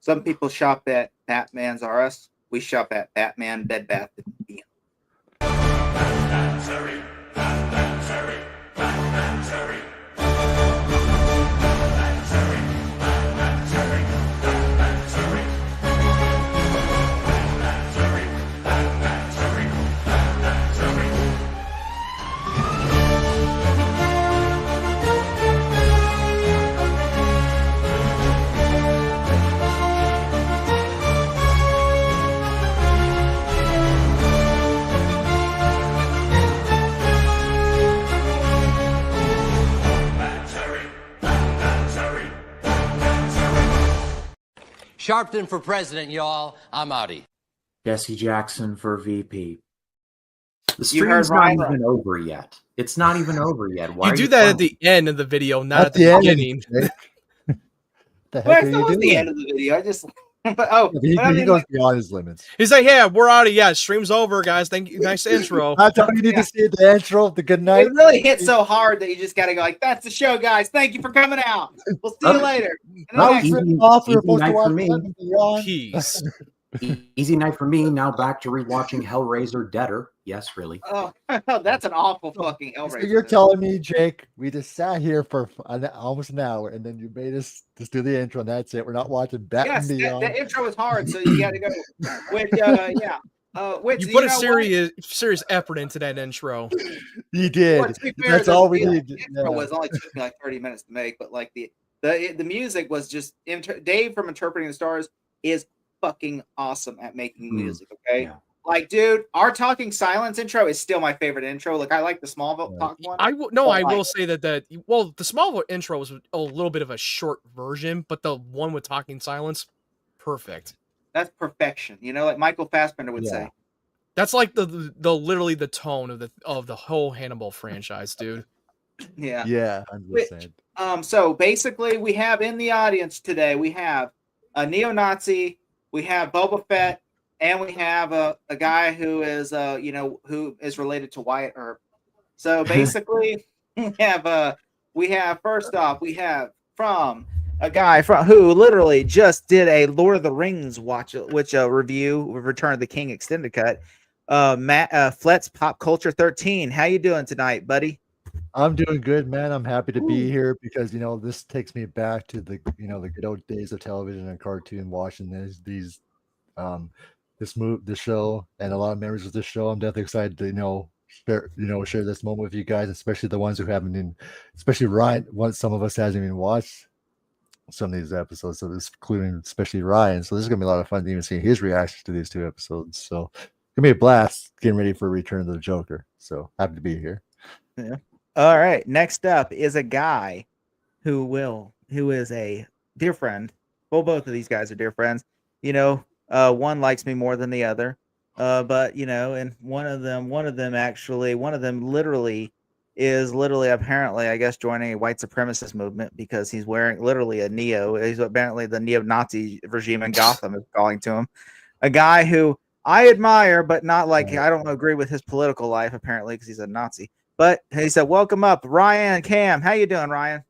Some people shop at Batman's R Us. We shop at Batman Bed Bath & Beyond. Batmantary, Batmantary, Batmantary. Batmantary, Batmantary, Batmantary. Batmantary, Batmantary, Batmantary. Sharpton for president, y'all. I'm outie. Jesse Jackson for VP. The You stream's heard not Ryan. even over yet. It's not even over yet. Why You are do that at playing? the end of the video, not at the end. beginning. The heck Well, are that you was the doing? end of the video. I just, but He goes beyond his limits. He's like, yeah, we're out of stream's over, guys. Thank you. Nice intro. That's all you need to see the intro, the good night. it really hit so hard that you just got to go like, "That's the show, guys. Thank you for coming out. We'll see you later." And then That next- was written off. We were easy supposed to night for watch me. Batman Beyond. Peace. Easy night for me. Now back to rewatching Hellraiser Deader. Yes, really. oh, that's an awful fucking So Hellraiser. you're telling me, Jake, we just sat here for almost an hour, and then you made us just do the intro, and that's it. We're not watching Batman Yes, Beyond. the intro was hard, so you got to go. Which, yeah. Which You put a know serious effort into that intro. You what? did. Well, to be fair, That's the- all we the need. intro was only took me like 30 minutes to make, but like the music was just Dave from Interpreting the Stars is fucking awesome at making music. Okay, Yeah. like dude, our Talking Silence intro is still my favorite intro. Like I like the Smallville talk one. I will like- say that the Smallville intro was a little bit of a short version, but the one with Talking Silence, perfect. That's perfection. You know, like Michael Fassbender would say. That's like the literally the tone of the whole Hannibal franchise, dude. Yeah. Yeah, Which, 100%. So basically, we have in the audience today, we have a neo-Nazi, we have Boba Fett, and we have a guy who is, who is related to Wyatt Earp. So basically, we have first off, we have from a guy who literally just did a Lord of the Rings review with Return of the King extended cut. Matt Fletz Pop Culture 13. How you doing tonight, buddy? I'm doing good, man. I'm happy to be here because this takes me back to the the good old days of television and cartoon, watching this show, and a lot of memories of this show. I'm definitely excited to share this moment with you guys, especially the ones who haven't been, especially Ryan. Some of us hasn't even watched some of these episodes, so this including especially Ryan. So this is gonna be a lot of fun to even see his reactions to these 2 episodes. So it's gonna be a blast getting ready for Return of the Joker. So happy to be here. Yeah. All right. Next up is a guy who is a dear friend. Well, both of these guys are dear friends. One likes me more than the other. But and one of them literally is apparently, I guess, joining a white supremacist movement because he's wearing literally a neo. He's apparently the neo-Nazi regime in Gotham is calling to him. A guy who I admire, but not like I don't agree with his political life apparently because he's a Nazi. But he said, "Welcome up, Ryan Cam. How you doing, Ryan?"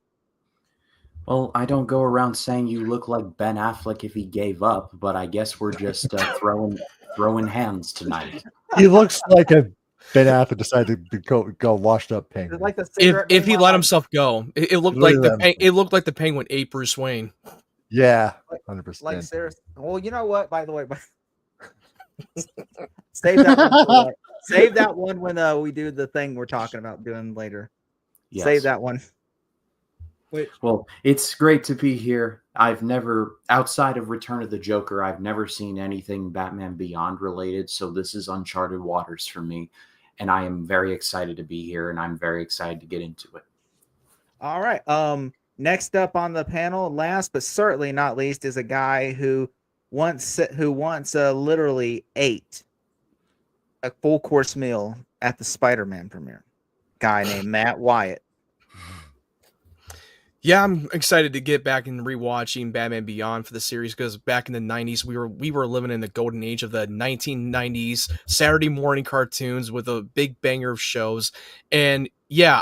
Well, I don't go around saying you look like Ben Affleck if he gave up, but I guess we're just throwing hands tonight. He looks like a Ben Affleck decided to go washed up penguin. Like the If he let himself go, it looked like the Penguin ate Bruce Wayne. Yeah, 100%. Like seriously. Well, you know what? By the way, save that one. Save that one when we do the thing we're talking about doing later. Yes. Save that one. Wait. Well, it's great to be here. I've never, outside of Return of the Joker, I've never seen anything Batman Beyond related, so this is uncharted waters for me, and I am very excited to be here, and I'm very excited to get into it. All right. Next up on the panel, last but certainly not least, is a guy who once literally ate a full course meal at the Spider-Man premiere. Guy named Matt Wyatt. Yeah, I'm excited to get back and rewatching Batman Beyond for the series because back in the 90s, we were living in the golden age of the 1990s Saturday morning cartoons with a big banger of shows. And yeah,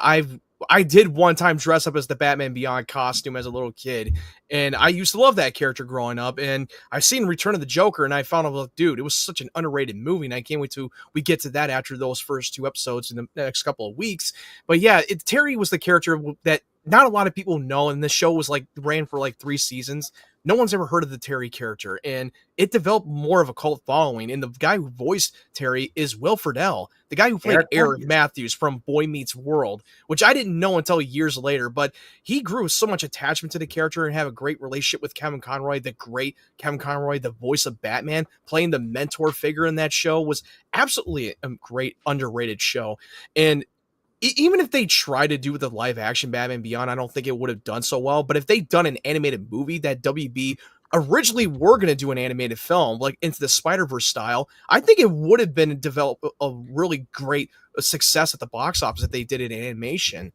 I did one time dress up as the Batman Beyond costume as a little kid, and I used to love that character growing up. And I've seen Return of the Joker, and I found out, like, dude, it was such an underrated movie, and I can't wait till we get to that after those first 2 episodes in the next couple of weeks. But yeah, Terry was the character that not a lot of people know, and the show was like ran for like 3 seasons. No one's ever heard of the Terry character, and it developed more of a cult following. And the guy who voiced Terry is Will Friedle, the guy who played Eric Matthews from Boy Meets World, which I didn't know until years later. But he grew so much attachment to the character and have a great relationship with Kevin Conroy, the great Kevin Conroy, the voice of Batman, playing the mentor figure in that show was absolutely a great underrated show. And even if they tried to do the live action Batman Beyond, I don't think it would have done so well. But if they'd done an animated movie that WB originally were going to do an animated film, like Into the Spider-Verse style, I think it would have been developed a really great success at the box office if they did it in animation.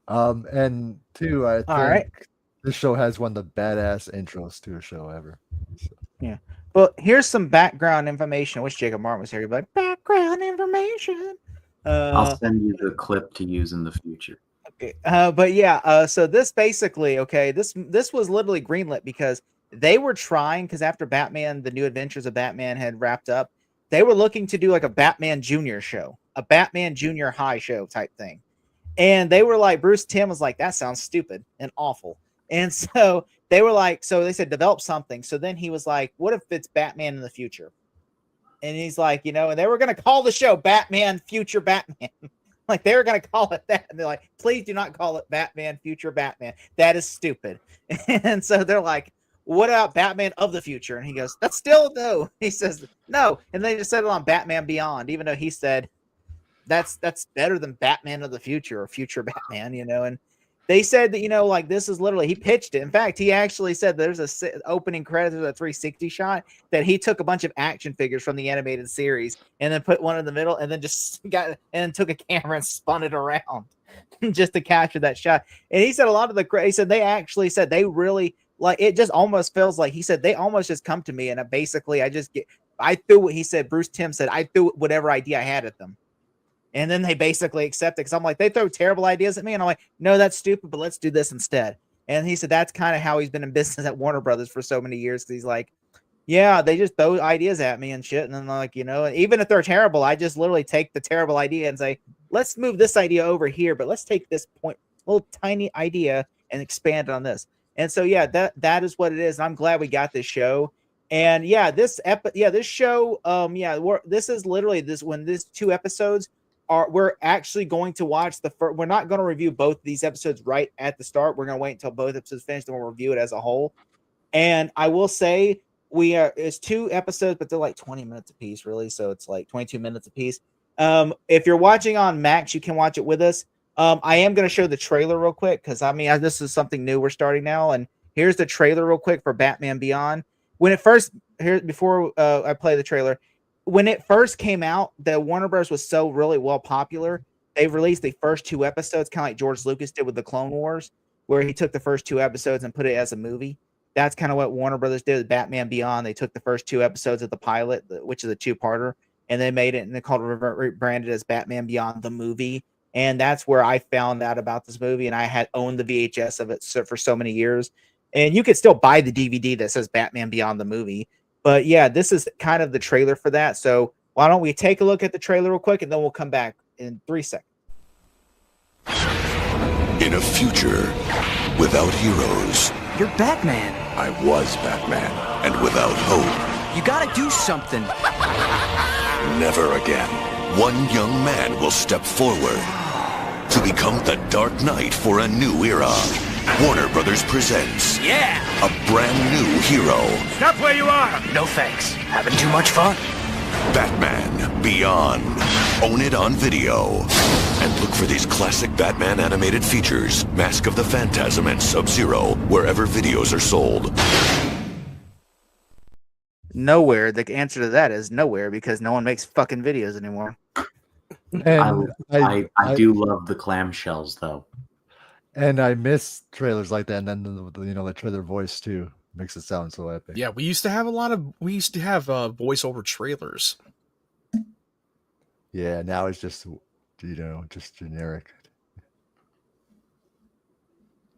And two, I think this show has one of the badass intros to a show ever. So. Yeah. Well, here's some background information. I wish Jacob Martin was here. But background information. I'll send you the clip to use in the future. Okay. But yeah, so this basically, this was literally greenlit because they were trying, because after Batman, the New Adventures of Batman had wrapped up, they were looking to do like a Batman Junior show, a Batman Junior High show type thing. And they were like, Bruce Timm was like, that sounds stupid and awful. And so they were like, so they said, develop something. So then he was like, what if it's Batman in the future? And he's like, and they were going to call the show Batman Future Batman. Like, they were going to call it that. And they're like, please do not call it Batman Future Batman. That is stupid. And so they're like, what about Batman of the Future? And he goes, that's still no. He says, no. And they just settled on Batman Beyond, even though he said that's better than Batman of the Future or Future Batman, And they said that, like, this is literally, he pitched it. In fact, he actually said there's a opening credit of a 360 shot that he took a bunch of action figures from the animated series and then put one in the middle and then just took a camera and spun it around just to capture that shot. And he said a lot of he said they actually said they really, like, it just almost feels like, he said they almost just come to me and I threw what he said, Bruce Timm said, I threw whatever idea I had at them. And then they basically accept it because I'm like, they throw terrible ideas at me. And I'm like, no, that's stupid, but let's do this instead. And he said that's kind of how he's been in business at Warner Brothers for so many years. Because he's like, yeah, they just throw ideas at me and shit. And then, like, even if they're terrible, I just literally take the terrible idea and say, let's move this idea over here. But let's take this little tiny idea and expand on this. And so, yeah, that is what it is. And I'm glad we got this show. And yeah, this show, this is literally when these 2 episodes we're actually going to watch we're not going to review both of these episodes right at the start. We're going to wait until both episodes finish, then we'll review it as a whole. And I will say it's 2 episodes, but they're like 20 minutes a piece, really. So it's like 22 minutes a piece. If you're watching on Max, you can watch it with us. I am going to show the trailer real quick because this is something new we're starting now. And here's the trailer real quick for Batman Beyond. Before I play the trailer, when it first came out, the Warner Bros. Was so really well popular. They released the first 2 episodes, kind of like George Lucas did with the Clone Wars, where he took the first 2 episodes and put it as a movie. That's kind of what Warner Brothers did with Batman Beyond. They took the first 2 episodes of the pilot, which is a 2-parter, and they made it and they called it rebranded as Batman Beyond the movie. And that's where I found out about this movie, and I had owned the VHS of it for so many years. And you could still buy the DVD that says Batman Beyond the movie. But yeah, this is kind of the trailer for that. So why don't we take a look at the trailer real quick, and then we'll come back in 3 seconds. In a future without heroes, You're Batman. I was Batman, and without hope, You gotta do something. never again, one young man will step forward to become the Dark Knight for a new era. Warner Brothers presents Yeah! a brand new hero, Stop where you are! No thanks. Having too much fun? Batman Beyond. Own it on video. And look for these classic Batman animated features, Mask of the Phantasm and Sub-Zero, wherever videos are sold. Nowhere. The answer to that is nowhere, because no one makes fucking videos anymore. And I do love the clamshells, though. And I miss trailers like that, and then the trailer voice too makes it sound so epic. Yeah, we used to have voiceover trailers. Yeah, now it's just just generic.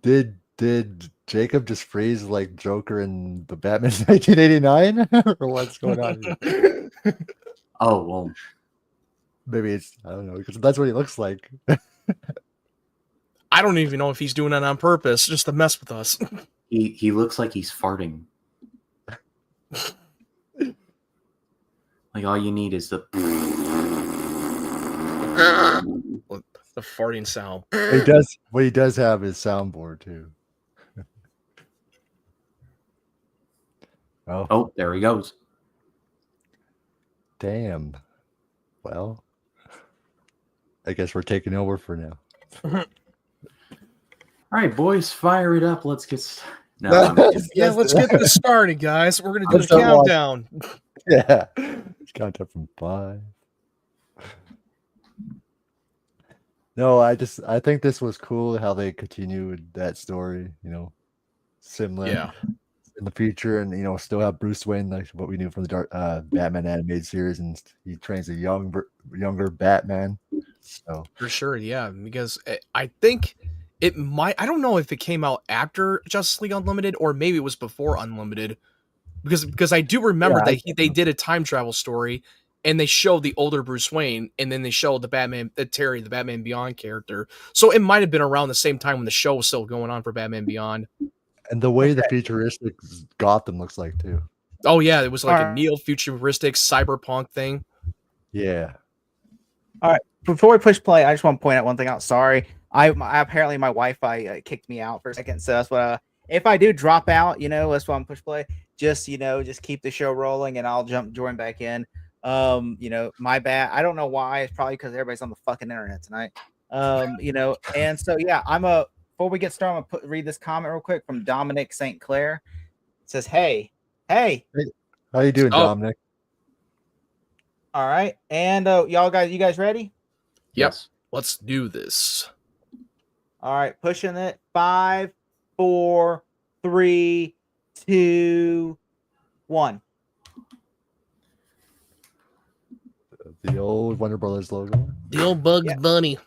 Did Jacob just freeze like Joker in the Batman 1989, or what's going on here? Oh well, Maybe it's I don't know because that's what he looks like. I don't even know if he's doing that on purpose, just to mess with us. he looks like he's farting. Like all you need is the. The farting sound. He does. What he does have is soundboard too. Oh, Oh, there he goes. damn. Well, I guess we're taking over for now. All right, boys, fire it up. Let's get. No, I'm kidding. Yeah, let's get this started, guys. We're gonna do Let's the start watching. countdown. Yeah, count up from 5. No, I think this was cool how they continued that story. Similar. Yeah. In the future, and still have Bruce Wayne, like what we knew from the Batman animated series, and he trains a younger Batman. So For sure, yeah. Because I think it might. I don't know if it came out after Justice League Unlimited or maybe it was before Unlimited. Because I do remember Yeah, that they did a time travel story and they showed the older Bruce Wayne and then they showed the Terry, the Batman Beyond character. So it might have been around the same time when the show was still going on for Batman Beyond. and the way the futuristic Gotham looks like too. Oh yeah, it was like a Alright. neo-futuristic cyberpunk thing. Yeah. Before we push play, I just want to point out one thing out. Sorry, apparently my Wi-Fi kicked me out for a second, so that's what. If I do drop out, that's why I'm push play. Just just keep the show rolling, and I'll join back in. My bad. I don't know why. It's probably because everybody's on the fucking internet tonight. And so yeah, before we get started, I'm gonna read this comment real quick from Dominic St. Clair. It says, "Hey, How you doing, Oh. Dominic? all right, and you guys ready? Yes. Let's do this. All right, pushing it. 5, 4, 3, 2, 1. The old Warner Brothers logo. The old Bugs Yeah. Bunny.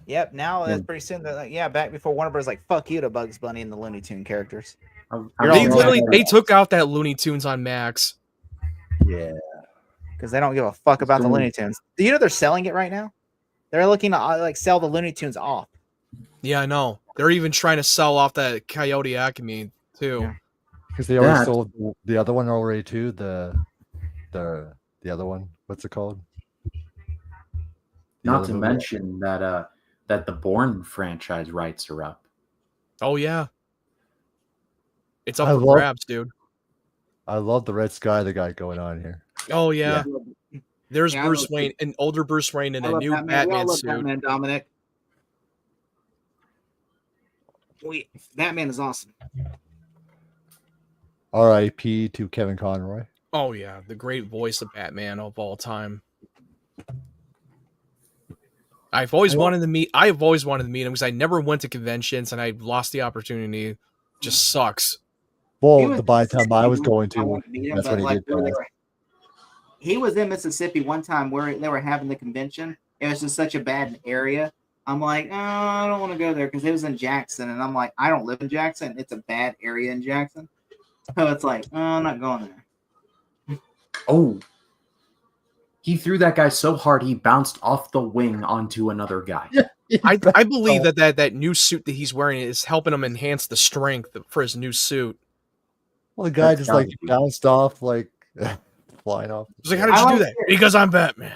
Yep. Now that's pretty soon. Back before Warner Bros. Like, fuck you to Bugs Bunny and the Looney Tune characters. I'm You're They all literally right. they took out that Looney Tunes on Max. Yeah. Because they don't give a fuck about the Soon. Looney Tunes. Do you know they're selling it right now? They're looking to sell the Looney Tunes off. Yeah, I know. They're even trying to sell off that Coyote Acme too. Yeah. Because they already That- sold the other one already too. The other one. What's it called? The Not other to movie. mention that the Bourne franchise rights are up. Oh yeah. It's up I for love- grabs, dude. I love the Red Sky they got going on here. Oh yeah. There's Yeah, I Bruce love- Wayne, an older Bruce Wayne in I a love new Batman. We all Batman love suit. Batman, Dominic. Batman is awesome. R.I.P. to Kevin Conroy. Oh yeah, the great voice of Batman of all time. I've always wanted to meet him because I never went to conventions and I lost the opportunity. Just sucks. Well, by the time I was going I to, wanted to meet him, that's but, when he like, did that. he was in Mississippi one time where they were having the convention. It was just such a bad area. I'm like, oh, I don't want to go there because it was in Jackson, and I'm like, I don't live in Jackson. It's a bad area in Jackson, so it's like, oh, I'm not going there. Oh, he threw that guy so hard he bounced off the wing onto another guy. I believe that new suit that he's wearing is helping him enhance the strength for his new suit. Well, the guy That's just gotta like be- bounced off, like flying off. He's like, how did I you do like that? it. Because I'm Batman.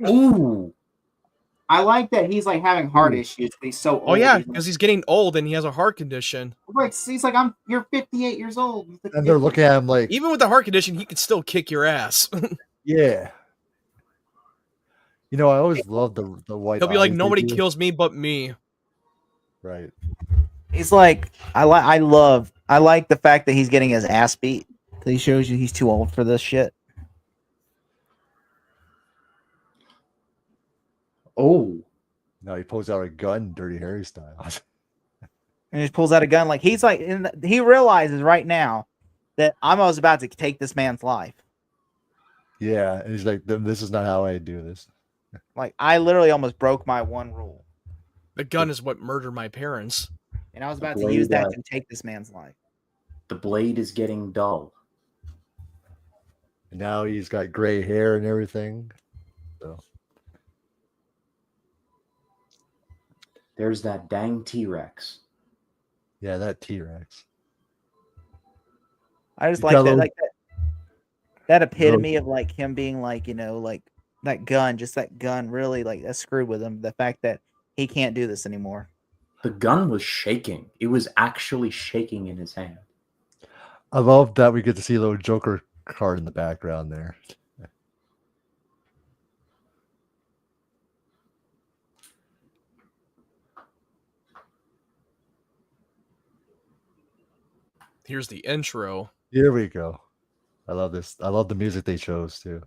Ooh, I like that he's like having heart issues, but he's so old. Oh yeah, He's because he's getting old and he has a heart condition. like, you're 58 years old. He's like, And they're looking at him like, Even with the heart condition, he could still kick your ass. yeah. I always loved the white. He'll be like, eyes they nobody do. kills me but me. Right. He's like, I like the fact that he's getting his ass beat. He shows you he's too old for this shit. oh, No, he pulls out a gun, Dirty Harry style. And he just pulls out a gun. Like he realizes right now that I was about to take this man's life. Yeah, and he's like, "This is not how I do this." Like I literally almost broke my one rule. The gun is what murdered my parents. And I was about to Blade, use that to take this man's life. The blade is getting dull. And now he's got gray hair and everything. So There's that dang T-Rex. yeah, that T-Rex. I just You like got a that, little- like that epitome of like him being like, like that gun, just that gun really like that screwed with him. The fact that he can't do this anymore. The gun was shaking. It was actually shaking in his hand. I love that we get to see a little Joker card in the background there. Here's the intro. Here we go. I love this. I love the music they chose too.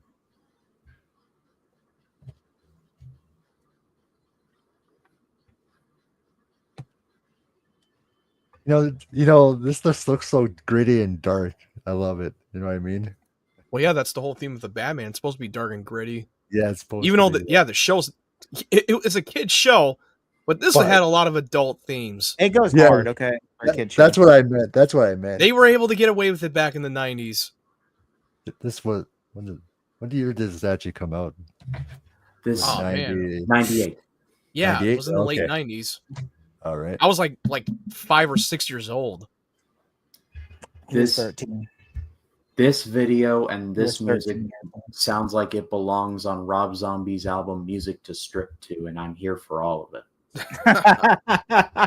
This just looks so gritty and dark. I love it. You know what I mean? Well, yeah, that's the whole theme of the Batman. It's supposed to be dark and gritty. Yeah, it's supposed Even to though, be. the show's it's a kid show, but this But- had a lot of adult themes. It goes Yeah, hard, okay. For a kid show. That's what I meant. That's what I meant. They were able to get away with it back in the 90s. This was when year did this actually come out? This Oh, man. 98. Yeah, it 98? was in the late Okay. 90s. All right. I was like 5 or 6 years old. He was This 13. this video and He was this music 13. sounds like it belongs on Rob Zombie's album Music to Strip To, and I'm here for all of it.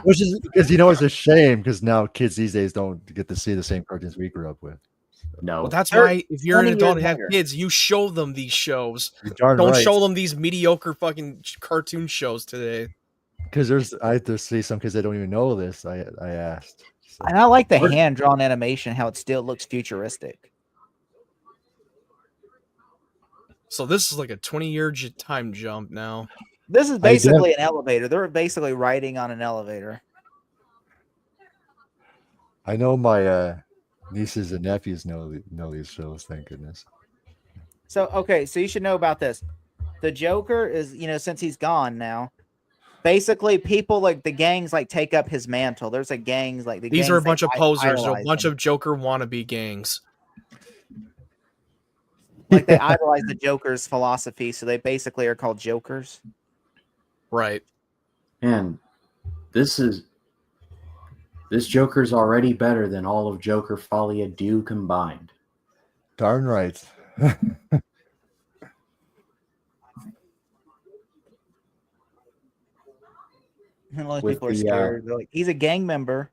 Which is because it's a shame because now kids these days don't get to see the same cartoons we grew up with. No. Well, that's They're why if you're an 20 adult and years have later. kids, you show them these shows. You're darn Don't right. show them these mediocre fucking cartoon shows today. Because I just see some kids that don't even know this. I asked. So, And I like the hand drawn animation, how it still looks futuristic. So this is like a 20-year time jump now. This is basically an elevator. They're basically riding on an elevator. I know my nieces and nephews know these shows. Thank goodness. So okay, so you should know about this. The Joker is, since he's gone now, basically people like the gangs like take up his mantle. There's like gangs like the These gangs, are a they bunch of posers, a idolize bunch him. of Joker wannabe gangs. Like they idolize the Joker's philosophy, so they basically are called Jokers. Right. And this Joker's already better than all of Joker Folia Do combined. Darn right. And a lot of With people are the, scared. They're like, he's a gang member.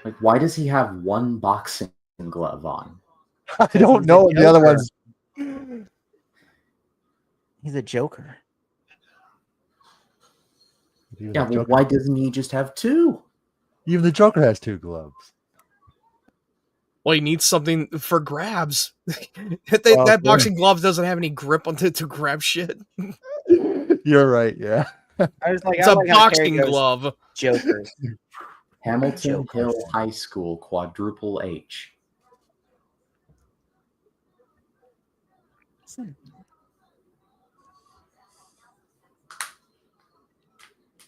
Like, why does he have one boxing glove on? I don't he's know a the other Joker. ones. He's a Joker. Even Yeah, the well, Joker, why doesn't he just have two? even the Joker has two gloves. Well, he needs something for grabs. Well, that yeah. boxing glove doesn't have any grip on to grab shit. You're right. Yeah. I was like, It's I a like how Terry boxing goes, glove. Jokers. Hamilton Joker. Hill High School, quadruple H.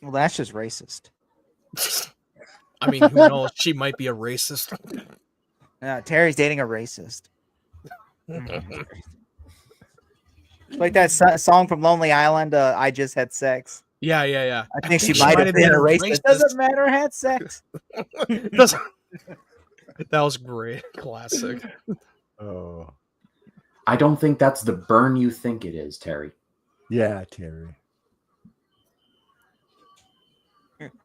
Well, that's just racist. I mean, who knows? She might be a racist. Terry's dating a racist. Like that song from Lonely Island, I Just Had Sex. Yeah. I think she might have been a racist. Doesn't matter, had sex. Doesn't- That was great. Classic. Oh. I don't think that's the burn you think it is, Terry. Yeah, Terry.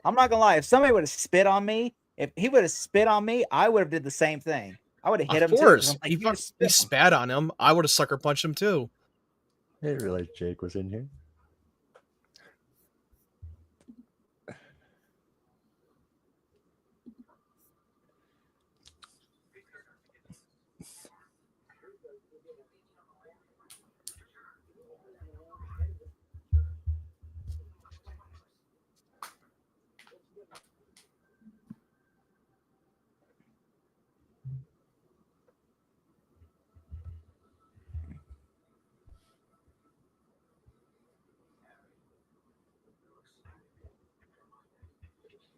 I'm not gonna lie. If somebody would have spit on me, if he would have spit on me, I would have did the same thing. I would have hit Of him course. too. I'm like, He "You just spit on me." spat on him. I would have sucker punched him too. I didn't realize Jake was in here.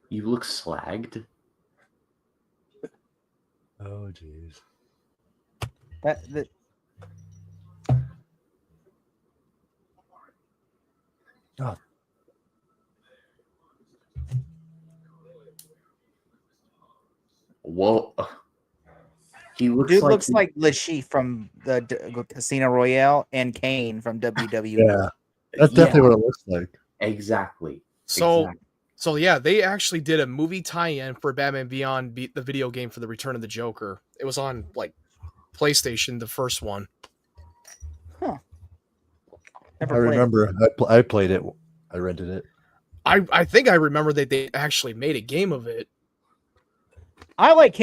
You look slagged. Oh, jeez. That Oh, Whoa. He looks dude like looks like Lashif from the Casino Royale and Kane from WWE. yeah. That's definitely what it looks like. Exactly. So, Exactly. so yeah, they actually did a movie tie-in for Batman Beyond, the video game for the Return of the Joker. It was on like PlayStation, the first one. Huh. I Never played it. remember I played it. I rented it. I think I remember that they actually made a game of it. I like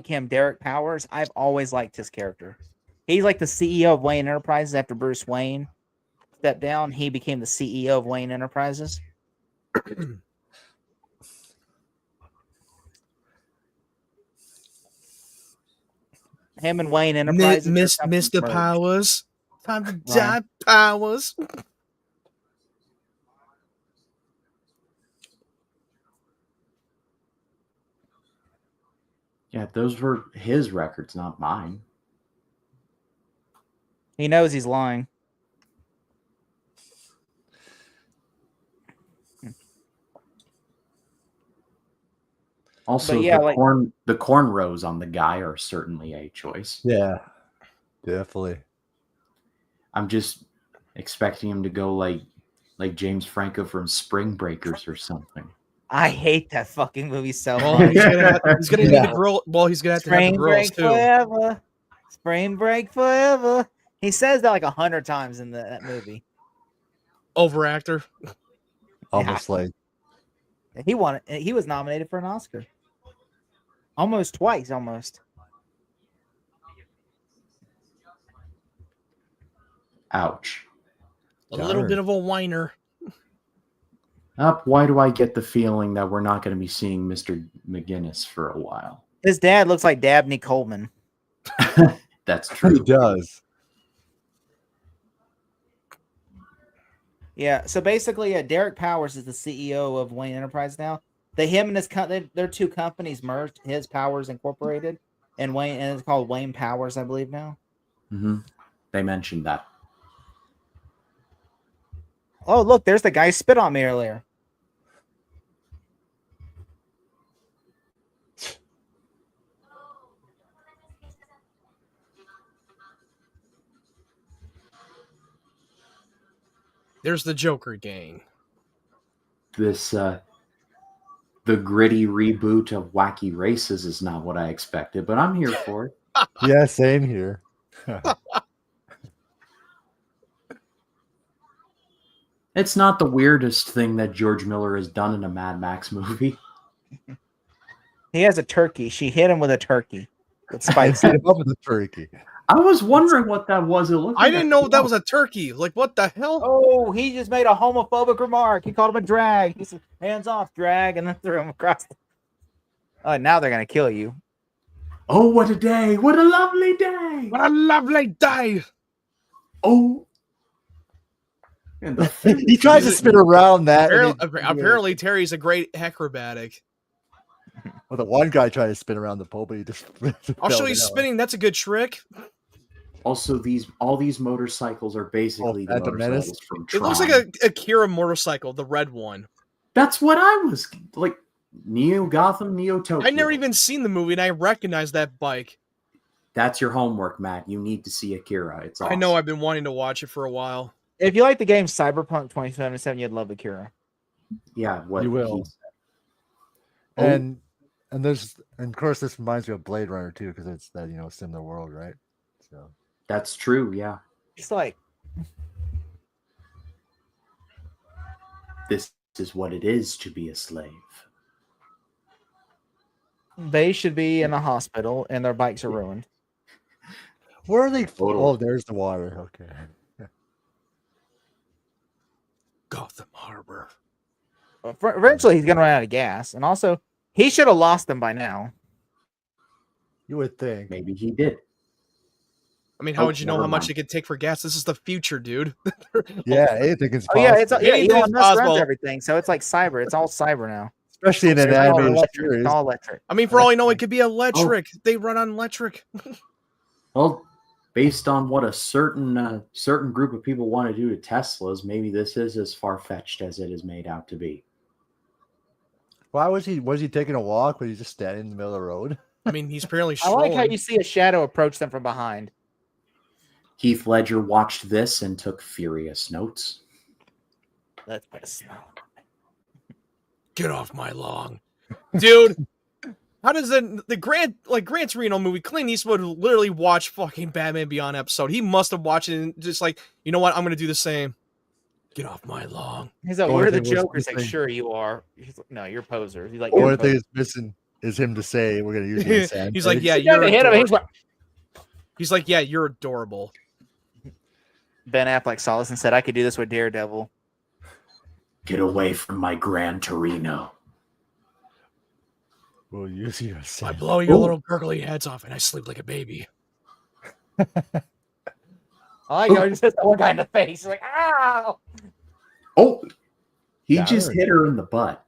him, Derek Powers. I've always liked his character. He's like the CEO of Wayne Enterprises after Bruce Wayne stepped down. He became the CEO of Wayne Enterprises. Him and Wayne Enterprises. Mr. merged. Powers. Time to Right. die, Powers. Yeah, those were his records, not mine. He knows he's lying. Also, But yeah, the cornrows on the guy are certainly a choice. Yeah, definitely. I'm just expecting him to go like James Franco from Spring Breakers or something. I hate that fucking movie so Well, much. he's gonna need a girl. Well, he's gonna have to have Spring the girls break too. forever. Spring break forever. He says that like 100 times in that movie. Overactor. Almost like He won it. He was nominated for an Oscar. Almost twice, almost. Ouch. A little bit of a whiner. Why do I get the feeling that we're not going to be seeing Mr. McGinnis for a while? His dad looks like Dabney Coleman. That's he true. does. Yeah. So basically, Derek Powers is the CEO of Wayne Enterprise now. Him and his their two companies merged. His Powers Incorporated and Wayne, and it's called Wayne Powers, I believe now. Mm-hmm. They mentioned that. Oh, look, there's the guy who spit on me earlier. There's the Joker gang. This the gritty reboot of Wacky Races is not what I expected, but I'm here for it. Yeah, same here. It's not the weirdest thing that George Miller has done in a Mad Max movie. He has a turkey. She hit him with a turkey. With spikes. Hit him up with a turkey. I was wondering what that was. It looked I like didn't know that was a turkey. Like, what the hell? Oh, he just made a homophobic remark. He called him a drag. He said, "Hands off, drag," and then threw him across. Oh, now they're gonna kill you. Oh, what a day! What a lovely day! What a lovely day! Oh, He tries to spin around that. and Apparently, Terry's a great acrobatic. Well, the one guy tried to spin around the pole, but he just. I'll show fell you down. spinning. That's a good trick. Also, all these motorcycles are basically the Phantom Menace? motorcycles from It Tron. looks like a Akira motorcycle, the red one. That's what I was like. Neo Gotham, Neo Tokyo. I never even seen the movie, and I recognize that bike. That's your homework, Matt. You need to see Akira. It's awesome. I know I've been wanting to watch it for a while. If you like the game Cyberpunk 2077, you'd love Akira. Yeah, what You will. he said. And of course this reminds me of Blade Runner too, because it's that similar world, right? So That's true. Yeah, It's like this is what it is to be a slave. they should be in a hospital and their bikes are ruined. where are they? Totally. Oh, there's the water. Okay. Gotham Harbor. Eventually, he's gonna run out of gas, and also he should have lost them by now. You would think. Maybe he did. I mean, how Oh, would you know never how much mind. it could take for gas? This is the future, dude. Yeah, anything is Oh yeah, it's possible. yeah. Anything's Elon Musk runs possible. everything, so it's like cyber. It's all cyber now. especially in an It's all animated electric. series. It's all electric. I mean, for all you know, it could be electric. They run on electric. Well, based on what a certain group of people want to do to Teslas, maybe this is as far-fetched as it is made out to be. Why was he taking a walk? Was he just standing in the middle of the road? I mean, he's apparently I strolling. like how you see a shadow approach them from behind. Heath Ledger watched this and took furious notes. Let's put a smile. Get off my lawn, dude. How does the Gran Torino movie? Clint Eastwood literally watched fucking Batman Beyond episode. He must have watched it and just like, you know what? I'm gonna do the same. Get off my lawn. He's like, Only we're the thing was Joker's like, missing- sure you are. He's like, no, you're posers. He's like, The you're only a poser. thing that's missing is him to say we're gonna use the sand. He's like, yeah, He's trying you're to hit him. He's adorable. like, He's like, yeah, you're adorable. Ben Affleck saw this and said, I could do this with Daredevil. Get away from my Gran Torino. we'll use your I sand. blow your Ooh. little gurgly heads off and I sleep like a baby. I like how he just hits the one guy in the face. He's like, ow! Oh, he Yeah, I just heard hit her in the butt.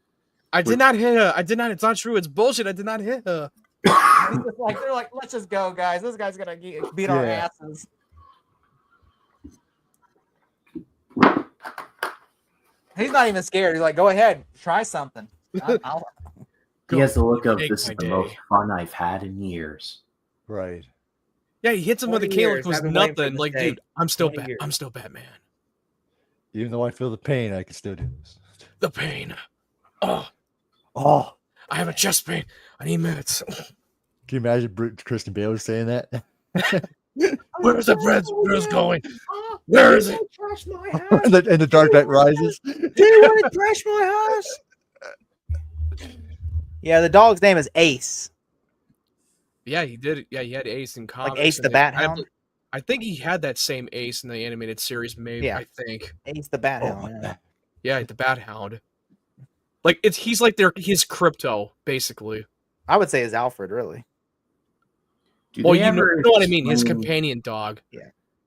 I did not hit her. I did not. It's not true. It's bullshit. I did not hit her. He's just like, they're like, let's just go, guys. This guy's gonna beat our Yeah. asses. He's not even scared. He's like, go ahead, try something. I'll- He has the look of, Make this is my the day. most fun I've had in years. Right. Yeah, he hits him with a 20 cane like years, it was I've been waiting for nothing. this Like, day. dude, I'm still 20 years. I'm still Batman. Even though I feel the pain, I can still do this. The pain. Oh, Oh, I have a chest pain. I need meds. can you imagine Kristen Bale was saying that? Where's the bread's going? Where is it? Trash my and, the Dark Knight Rises. Do you want to trash my house? Yeah, the dog's name is Ace. Yeah, he did. Yeah, he had Ace in comics. Ace the and I Bat-Hound? I think he had that same Ace in the animated series. Maybe Yeah. I think. Ace the Bat Oh, Hound. yeah. Yeah, the Bat Hound. Like he's like his crypto basically. I would say is Alfred, really. Do Well, they you know ever what I mean. His explain- companion dog.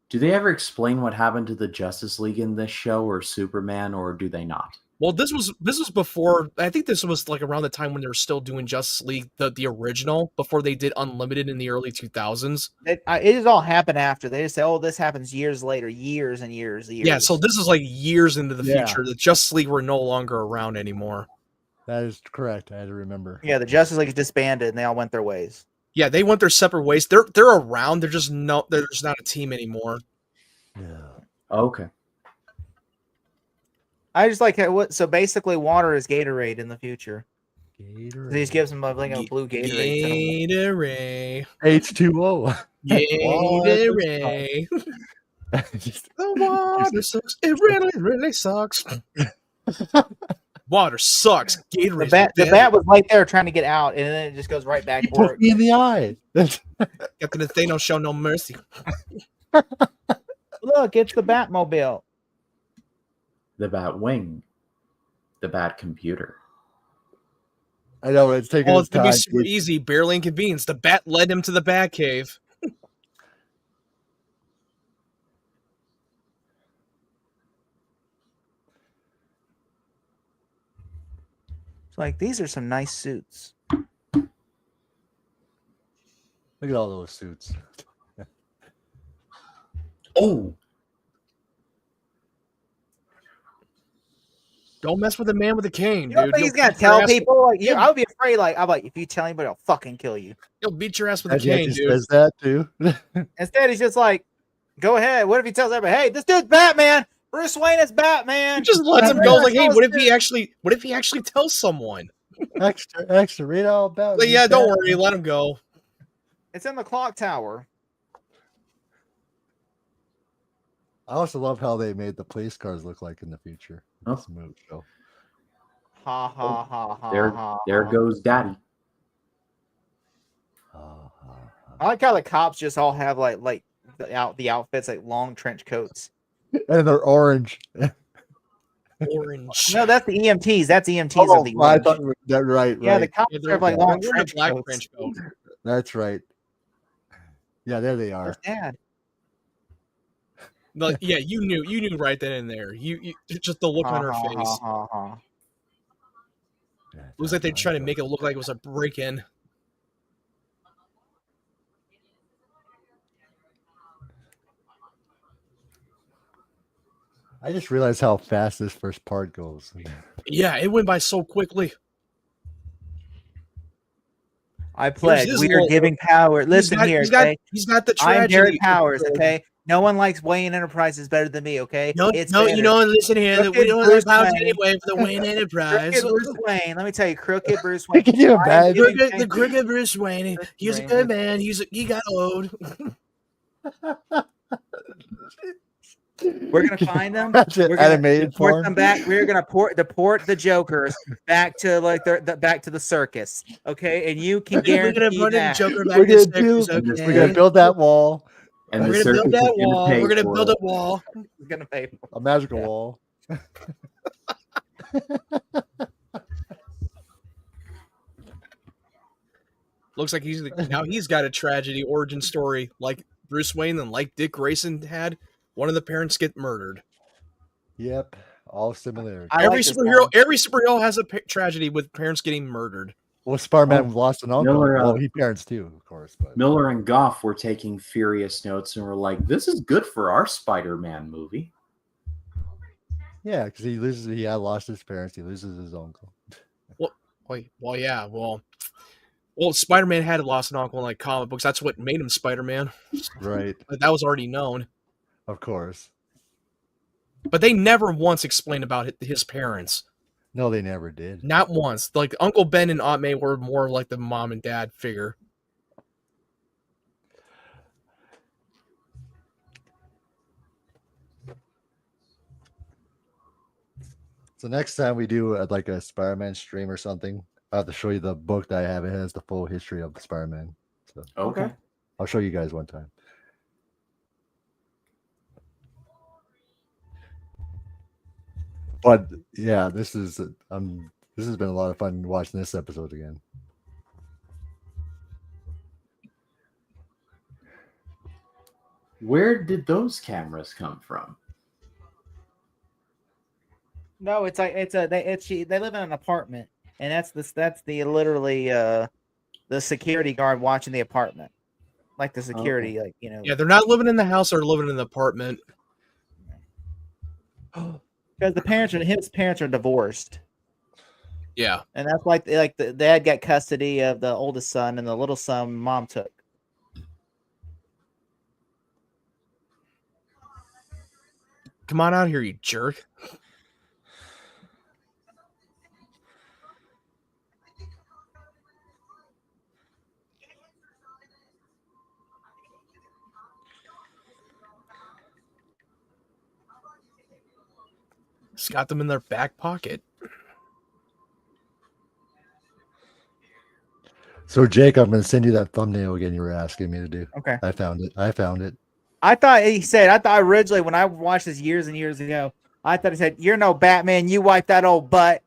Do they ever explain what happened to the Justice League in this show, or Superman, or do they not? Well, this was before. I think this was like around the time when they were still doing Justice League, the original, before they did Unlimited in the early 2000s. It has all happened after. They just say, oh, this happens years later, years and years. Yeah, so this is like years into the Yeah. future. The Justice League were no longer around anymore. That is correct. I had to remember. Yeah, the Justice League is disbanded and they all went their ways. Yeah, they went their separate ways. They're around. They're just not a team anymore. Yeah. Okay. I just like how so basically water is Gatorade in the future. Gatorade. He just gives him like a blue Gatorade. Gatorade. H2O. Gatorade. Just- The water sucks. It really, really sucks. Water sucks. The Gatorade. bat was right there trying to get out, and then it just goes right back he for poked me in the eye. Captain Thanos show no mercy. Look, it's the Batmobile. The Batwing. The Bat Computer. I know it's taking Well, its it's gonna be time. super easy. Barely inconvenience. The bat led him to the Bat Cave. It's like these are some nice suits. Look at all those suits. Oh, Don't mess with the man with the cane, You don't dude. think he's He'll gonna beat your tell ass- people? Like, I would be afraid. Like, I'm like, if you tell anybody, I'll fucking kill you. He'll beat your ass with a That cane, just dude. says that too. Instead, he's just like, go ahead. What if he tells everybody, hey, this dude's Batman. Bruce Wayne is Batman. He just lets him go. Yeah, Like, hey, sounds what if good. he actually tells someone? extra. Read all about. Like, me, yeah, don't Batman. worry, let him go. It's in the clock tower. I also love how they made the police cars look like in the future. Oh. This movie show. Ha ha ha ha. there, ha, there ha. goes Daddy. I like how the cops just all have like the outfits, like long trench coats. And they're orange. Orange. No, that's the EMTs. That's EMTs Oh, of the I orange. thought that right. Yeah, the right. cops Yeah, have like they're long wearing a trench black coats. trench coat. That's right. Yeah, there they are. Where's Dad? Like, yeah, you knew right then and there. You just the look on her Ha, ha, face. ha, ha, ha. Looks like they're trying to make it look like it was a break-in. I just realized how fast this first part goes. Yeah, it went by so quickly. I pledge. his We are little- giving power. Listen here, okay? He's got the I'm tragedy. Derek Powers, okay? No one likes Wayne Enterprises better than me, okay? No, It's no, better. you know, listen here. We Crooked don't Bruce have powers Wayne. anyway for the Wayne Enterprise. Crooked Bruce Wayne. Let me tell you, crooked Bruce Wayne. Can you I am imagine? giving The thanks- crooked Bruce Wayne. He's a good man. He got old. We're gonna find them. That's it, We're gonna animated deport form. them back. We're gonna deport the Jokers back to like back to the circus. Okay, and you can We're gonna guarantee put the that. Joker back We're to the gonna, do, circus. Okay? we're gonna build that wall, And We're the gonna build circus that is gonna wall. pay We're gonna for build it. a wall. We're gonna pay. a magical Yeah. wall. Looks like he's got a tragedy origin story like Bruce Wayne and like Dick Grayson had. One of the parents get murdered. Yep, all similar. I Every like this superhero has a tragedy with parents getting murdered. Well, Spider-Man lost an uncle. Miller, Well, he parents too, of course. But Miller and Goff were taking furious notes and were like, "This is good for our Spider-Man movie." yeah, because he loses. He had lost his parents. He loses his uncle. Well, Spider-Man had lost an uncle in like comic books. That's what made him Spider-Man. Right, But that was already known. of course. But they never once explained about his parents. No, they never did. Not once. Like Uncle Ben and Aunt May were more like the mom and dad figure. So next time we do like a Spider-Man stream or something, I have to show you the book that I have. It has the full history of Spider-Man. So Okay. I'll show you guys one time. But yeah, this has been a lot of fun watching this episode again. Where did those cameras come from? No, it's like they live in an apartment, and that's the literally the security guard watching the apartment, like the security, like Yeah, they're not living in the house; they're living in the apartment. because his parents are divorced, Yeah, and that's like the dad got custody of the oldest son, and the little son mom took. come on out here, you jerk! It's got them in their back pocket. So Jake, I'm going to send you that thumbnail again you were asking me to do. Okay. I found it. I thought originally when I watched this years and years ago, I thought he said, "You're no Batman. You wipe that old butt."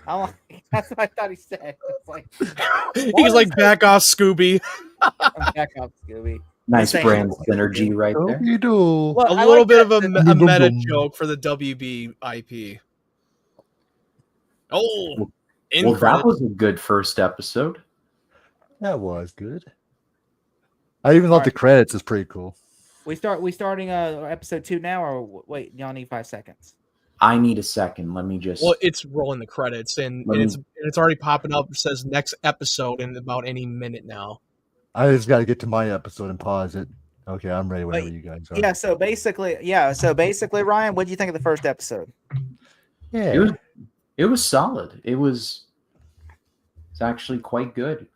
I'm like, that's what I thought he said. It's like, He's like, back off, Scooby. back up, Scooby. Nice Saying- brand synergy right Oh, there. you do. Well, A I little like bit that- of a meta joke for the WB IP. Oh, Well, that was a good first episode. That was good. I even love the credits. It's pretty cool. We starting episode 2 now, or wait, y'all need 5 seconds. I need a second. Let me just. well, it's rolling the credits and it's already popping up. It says next episode in about any minute now. I just got to get to my episode and pause it. Okay, I'm ready whenever Wait, you guys are. Yeah, so basically, Ryan, what did you think of the first episode? Yeah. It was solid. It's actually quite good.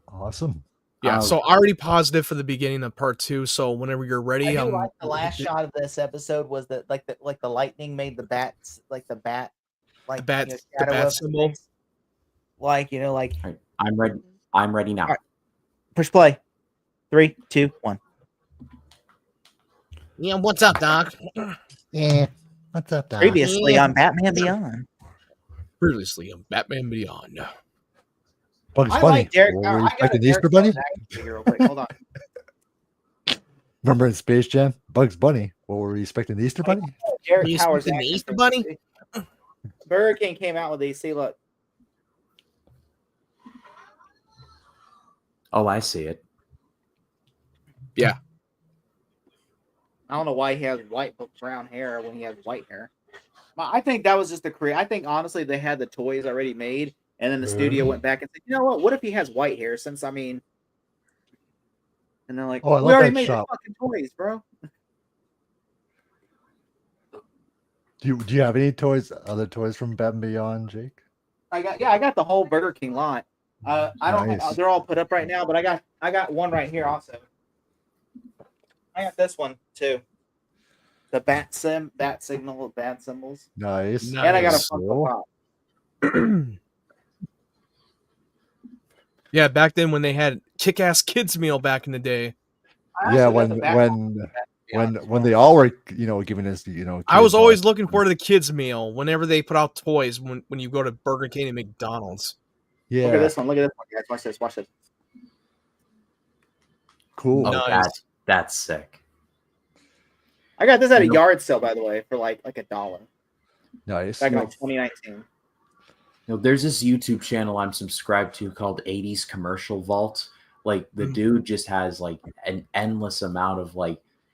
Awesome. Yeah, so already positive for the beginning of part 2. So whenever you're ready, I do like the last shot of this episode was that like the lightning made the bats like the bat like the bat shadow of symbol. things. Like like All right, I'm ready. I'm ready now. All right. Push play. 3, 2, 1. Yeah, what's up, Doc? Yeah. What's up, Doc? Previously on Batman Beyond. Previously on Batman Beyond. Bugs I Bunny. like Derek. What I were you got expecting, a the Easter Derek Bunny? Jones action figure real quick. Hold on. Remember in Space Jam? Bugs Bunny. What were you expecting, the Easter Bunny? Derek You Powers. expecting the action Easter figure. Bunny? Burger King came out with these. See, look. Oh, I see it. I don't know why he has white but brown hair when he has white hair. But I think that was just I think honestly they had the toys already made, and then the studio went back and said, you know what? What if he has white hair? Since I mean, and they're like, Oh, I we love already that made the shop. fucking toys, bro. Do you have any toys? Other toys from Batman Beyond, Jake? I got the whole Burger King lot. I don't. Nice. They're all put up right now, but I got one right here also. I got this one too. The bat signal of bat symbols. Nice. And I got a Nice. Funko Pop. Yeah, back then when they had kick-ass kids meal back in the day. I Yeah, actually got the Bat when they all were giving us I was kids always all- looking forward to the kids meal whenever they put out toys when you go to Burger King and McDonald's. yeah Look at this one. Look at this one, guys. Watch this. Watch this. cool. Oh, Nice. that's sick. I got this at a yard sale, by the way, for like $1 Nice. back in like 2019. You know, there's this YouTube channel I'm subscribed to called 80s Commercial Vault. Like the dude just has like an endless amount of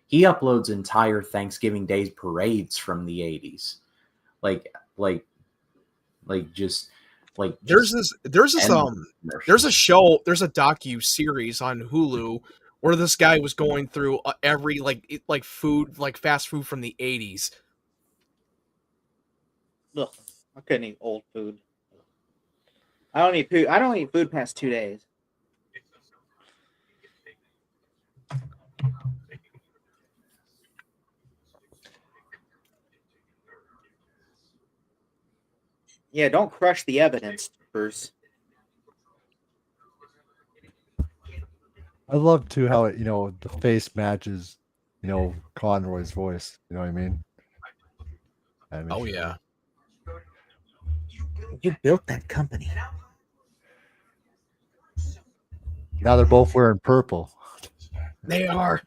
he uploads entire Thanksgiving Day parades from the 80s. There's a show, there's a docu series on Hulu where this guy was going through every food, fast food from the 80s. Ugh, I couldn't eat old food. I don't eat food. I don't eat food past 2 days. Yeah, don't crush the evidence, Bruce. I love too how it the face matches Conroy's voice. You know what I mean? Oh yeah. You built that company. Now they're both wearing purple. They are.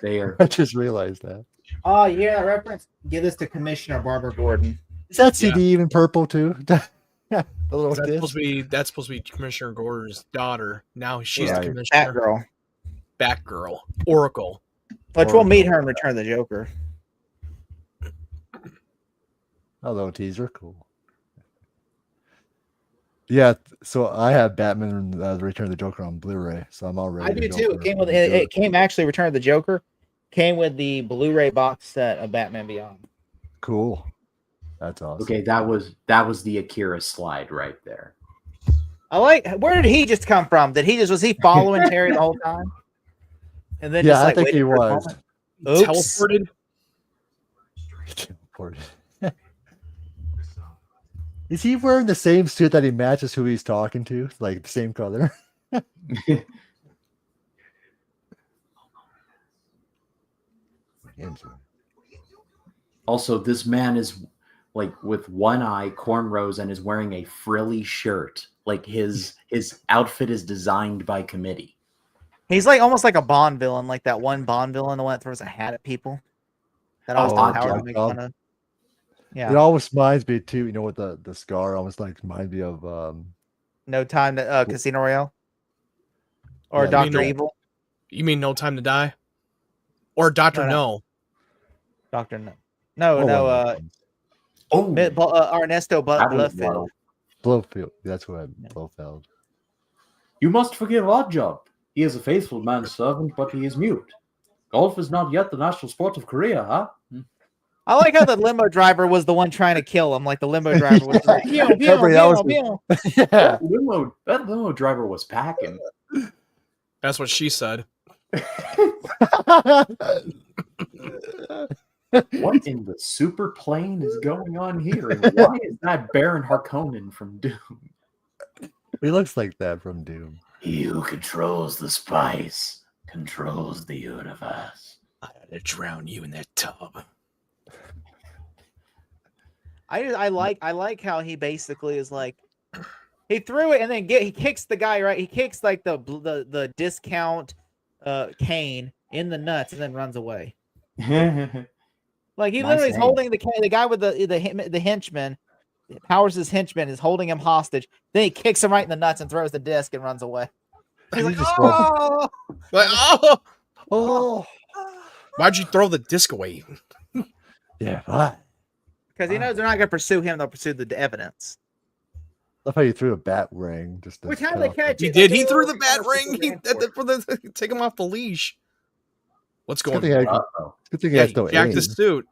They are. I just realized that. Oh, yeah, reference. Give this to Commissioner Barbara Gordon. Is that CD even purple too? The little That's supposed to be Commissioner Gordon's daughter. Now she's Yeah, the commissioner. Batgirl. Batgirl. Oracle. Which we'll meet her in Return of the Joker. Hello, teaser. Cool. Yeah, so I have Batman the Return of the Joker on Blu-ray, so I'm already. I do too. It came actually Return of the Joker. Came with the Blu-ray box set of Batman Beyond. Cool. That's awesome. Okay, that was the Akira slide right there. I like. Where did he just come from? Was he following Terry the whole time? And then Yeah, I think he was. Teleported. Teleported. Is he wearing the same suit that he matches who he's talking to? Like the same color? Also, this man is with one eye, cornrows, and is wearing a frilly shirt. Like his outfit is designed by committee. He's almost like a Bond villain, like that one Bond villain, the one that throws a hat at people. That Austin Powers makes fun of. Yeah. It always reminds me too, with the scar almost reminds me of No Time to Casino Royale. Or Yeah, Dr. Evil. You mean No Time to Die? Or Dr. No. Dr. No. No, Ernesto Blufeld. Blofeld. That's what Blofeld. You must forgive Oddjob. He is a faithful manservant, but he is mute. Golf is not yet the national sport of Korea, huh? I like how the limo driver was the one trying to kill him. Like the limo driver was like, Yeah. That limo driver was packing. That's what she said. What in the super plane is going on here? And why is that Baron Harkonnen from Doom? He looks like that from Doom. He who controls the spice controls the universe. I had to drown you in that tub. I like how he basically is like he threw it and then he kicks the guy right. He kicks like the discount cane in the nuts and then runs away. Like he Nice literally is aim. holding the guy with the henchman Powers' henchman is holding him hostage. Then he kicks him right in the nuts and throws the disc and runs away. He's You like, just oh! Like, oh, Oh, why'd you throw the disc away? yeah. What? Because he knows they're not going to pursue him; they'll pursue the evidence. Love how you threw a bat ring. Just to Which how cut they off catch He you? did. Like, He they threw were the bat kind of ring. for it. Take him off the leash. What's It's a good going thing on? I Uh-oh. Good thing he Yeah, has he no jacked aim. his suit.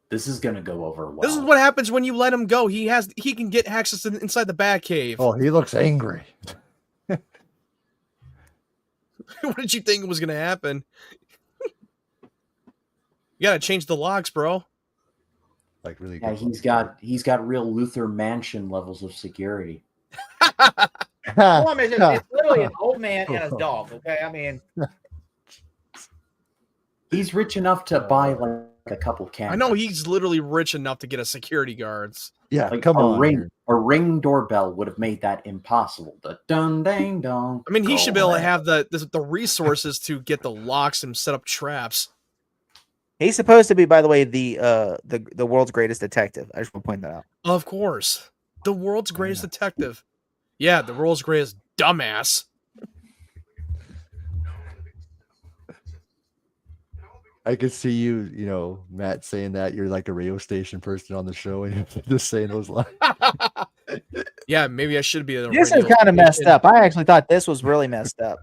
This is gonna go over well. This is what happens when you let him go. He can get access to inside the bat cave. Oh, he looks angry. What did you think was gonna happen? You gotta change the locks, bro. Like really Yeah, good. he's got real Luther Mansion levels of security. Well, I mean, it's literally an old man and his dog. Okay, I mean, He's rich enough to buy like a couple cameras. I know he's literally rich enough to get a security guards. Yeah, like come a on. ring. here. A ring doorbell would have made that impossible. The dun dang dong. I mean, he go should be able to away. have the resources to get the locks and set up traps. he's supposed to be, by the way, the world's greatest detective. I just want to point that out. Of course, the world's greatest detective. Yeah, the world's greatest dumbass. I could see you, Matt, saying that you're like a radio station person on the show and you're just saying those lines. Yeah, maybe I should be. This is kind of messed up. I actually thought this was really messed up.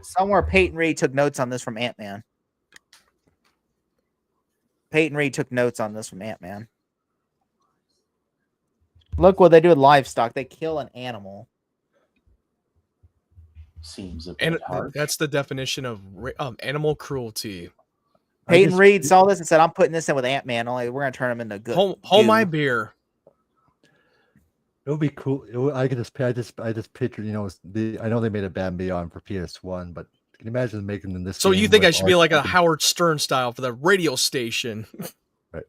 Somewhere Peyton Reed took notes on this from Ant-Man. Peyton Reed took notes on this from Ant-Man. Look what they do with livestock. They kill an animal. Seems a bit And hard. that's the definition of animal cruelty. Peyton Reed saw this and said, "I'm putting this in with Ant-Man. Only we're gonna turn him into good." Hold my beer. It would be cool. I just picture, I know they made a Batman Beyond for PS1, but can you imagine making them this? So you game think I with should be like a Arkham? Howard Stern style for the radio station? Right.